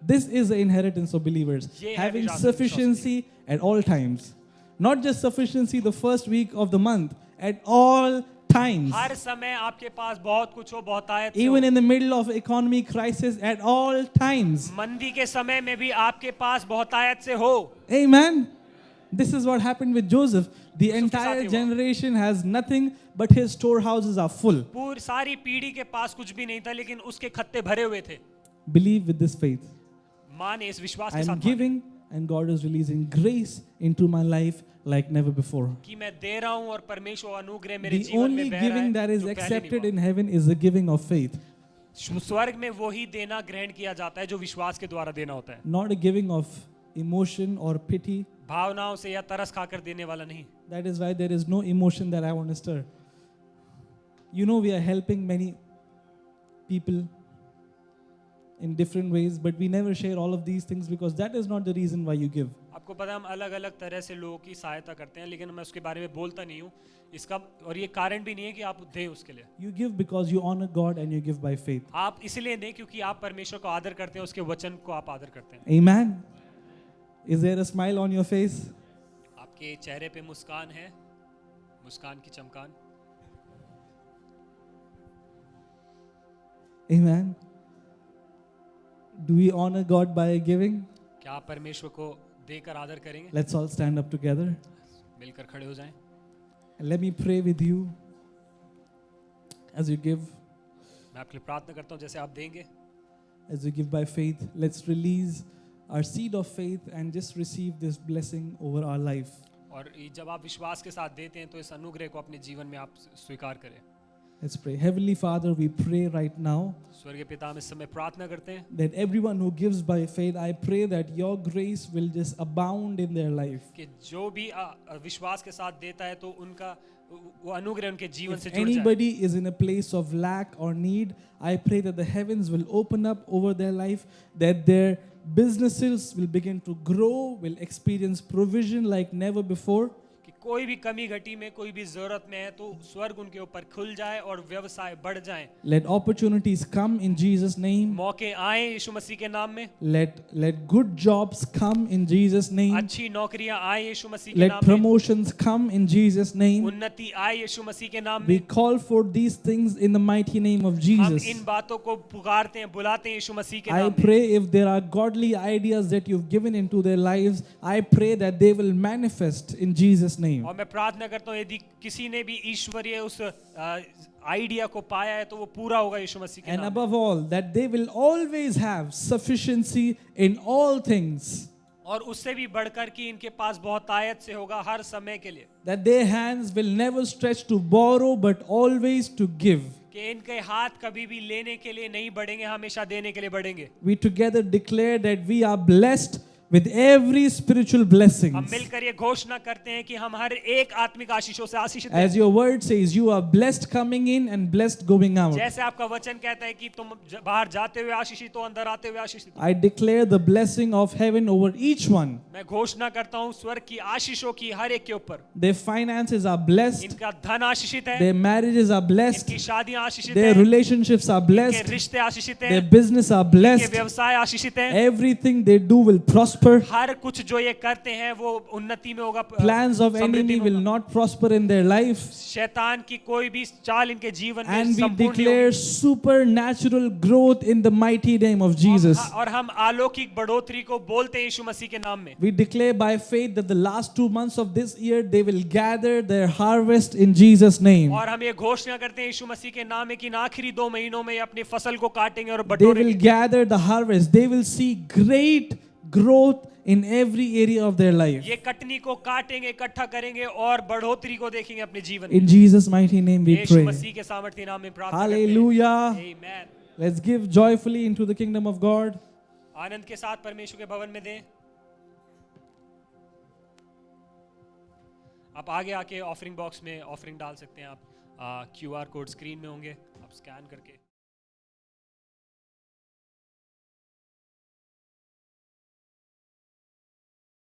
This is the inheritance of believers. ये है Having विरासत sufficiency at all times. Not just sufficiency the first week of the month, at all times. हर समय आपके पास बहुत कुछ हो, बहुतायत से Even हो. in the middle of economic crisis, at all times. मंदी के समय में भी आपके पास बहुतायत से हो. Amen. This is what happened with Joseph. The Yusuf के साथ entire ही हुआ. generation has nothing, but his storehouses are full. पूरी सारी पीढ़ी के पास कुछ भी नहीं था, लेकिन उसके खत्ते भरे हुए थे. Believe with this faith. माने इस विश्वास के I साथ am माने giving, and God is releasing grace into my life like never before. कि मैं दे रहा हूँ और परमेश्वर अनुग्रह मेरे The जीवन only में बह रहा giving है, that is जो पहले नहीं accepted हुआ. in heaven is the giving of faith, स्वर्ग में वही देना ग्रहण किया जाता है जो विश्वास के द्वारा देना होता है. not a giving of emotion or pity. भावनाओं से या तरस खाकर देने वाला नहीं. That is why there is no emotion that I want to stir. You know, we are helping many people in different ways, but we never share all of these things because that is not the reason why you give. आपको आपको पता है हम अलग अलग तरह से लोगों की सहायता करते हैं, लेकिन मैं उसके बारे में बोलता नहीं हूँ इसका, और ये कारण भी नहीं है कि आप दें उसके लिए। You give because you honor God and you give by faith. आप इसलिए दें क्योंकि आप परमेश्वर को आदर करते हैं, उसके वचन को आप आदर करते हैं। Amen. Is there a smile on your face? आपके चेहरे पे मुस्कान है, मुस्कान की चमकान। Amen. Do we honor God by giving? क्या आप परमेश्वर को देकर आदर करेंगे? Let's all stand up together. मिलकर खड़े हो जाएं। And let me pray with you as you give. मैं आपके लिए प्रार्थना करता हूँ जैसे आप देंगे, As you give by faith, let's release our seed of faith and just receive this blessing over our life. और जब आप विश्वास के साथ देते हैं तो इस अनुग्रह को अपने जीवन में आप स्वीकार करें। Let's pray. Heavenly Father, we pray right now स्वर्गीय पिता, हम इस समय प्रार्थना करते हैं that everyone who gives by faith, I pray that your grace will just abound in their life. कि जो भी विश्वास के साथ देता है तो उनका वो अनुग्रह उनके जीवन If से जुड़ जाए। anybody is in a place of lack or need, I pray that the heavens will open up over their life, that their businesses will begin to grow, will experience provision like never before. कि कोई भी कमी घटी में, कोई भी जरूरत में है तो स्वर्ग उनके ऊपर खुल जाए और व्यवसाय बढ़ जाए। Let opportunities come in Jesus' name. मौके आए यीशु मसीह के नाम में। Let good jobs come in Jesus' name. अच्छी नौकरियां आए यीशु मसीह के Let नाम में। promotions come in Jesus' name. उन्नति आए यीशु मसीह के नाम We में। call for these things in the mighty name of हम Jesus. इन बातों को पुकारते हैं, बुलाते हैं यीशु मसीह के I नाम में। pray if there are godly ideas that you've given into their lives, I pray that they will manifest in Jesus' name. और मैं प्रार्थना करता हूँ यदि किसी ने भी ईश्वरीय उस आइडिया को पाया है तो वो पूरा होगा यीशु मसीह के And नाम में। above all, that they will always have sufficiency in all things. और उससे भी बढ़कर कि इनके पास बहुत आयत से होगा हर समय के लिए। That their hands will never stretch to borrow, but always to give. कि इनके हाथ कभी भी लेने के लिए नहीं बढ़ेंगे, हमेशा देने के लिए बढ़ेंगे। We together declare that we are blessed with every spiritual blessing. हम मिलकर ये घोषणा करते हैं कि हम हर एक आत्मिक आशीषों से आशीषित As हैं। your word says, you are blessed coming in and blessed going out. जैसे आपका वचन कहता है कि तुम बाहर जाते हुए आशीषित हो, अंदर आते हुए आशीषित हो। I declare the blessing of heaven over each one. मैं घोषणा करता हूँ स्वर्ग की आशीषों की हर एक के ऊपर। Their finances are blessed. इनका धन आशीषित है, Their marriages are blessed. इनकी शादियां आशीषित Their हैं, relationships are इनके blessed. रिश्ते आशीषित Their हैं, business are इनके blessed. व्यवसाय आशीषित हैं। Everything they do will prosper. हर कुछ जो ये करते हैं वो उन्नति में होगा, Plans of समृद्धि enemy में will होगा। not prosper in their life. शैतान की कोई भी चाल इनके जीवन में And we संपूर्ण नहीं declare होगी। supernatural growth in the mighty name of Jesus. और हम अलौकिक बढ़ोतरी को बोलते हैं यीशु मसीह के नाम में। We declare by faith that the last 2 months of this year they will gather their harvest in Jesus' name. और हम ये घोषणा करते हैं यीशु मसीह के नाम में कि इन आखिरी 2 महीनों में ये अपनी फसल को काटेंगे और They will बटोरेंगे। gather the harvest. They will see great growth in every area of their life. ये कटनी को काटेंगे, इकट्ठा करेंगे और बढ़ोतरी को देखेंगे अपने जीवन में। In Jesus' mighty name we Yeshu pray. मसीह के सामर्थ्य नाम में प्रार्थना करते Hallelujah. हैं। Amen। Let's give joyfully into the kingdom of God. आनंद के साथ परमेश्वर के भवन में दें। आप आगे आके ऑफरिंग बॉक्स में ऑफरिंग डाल सकते हैं। आप QR कोड स्क्रीन में होंगे, आप स्कैन करके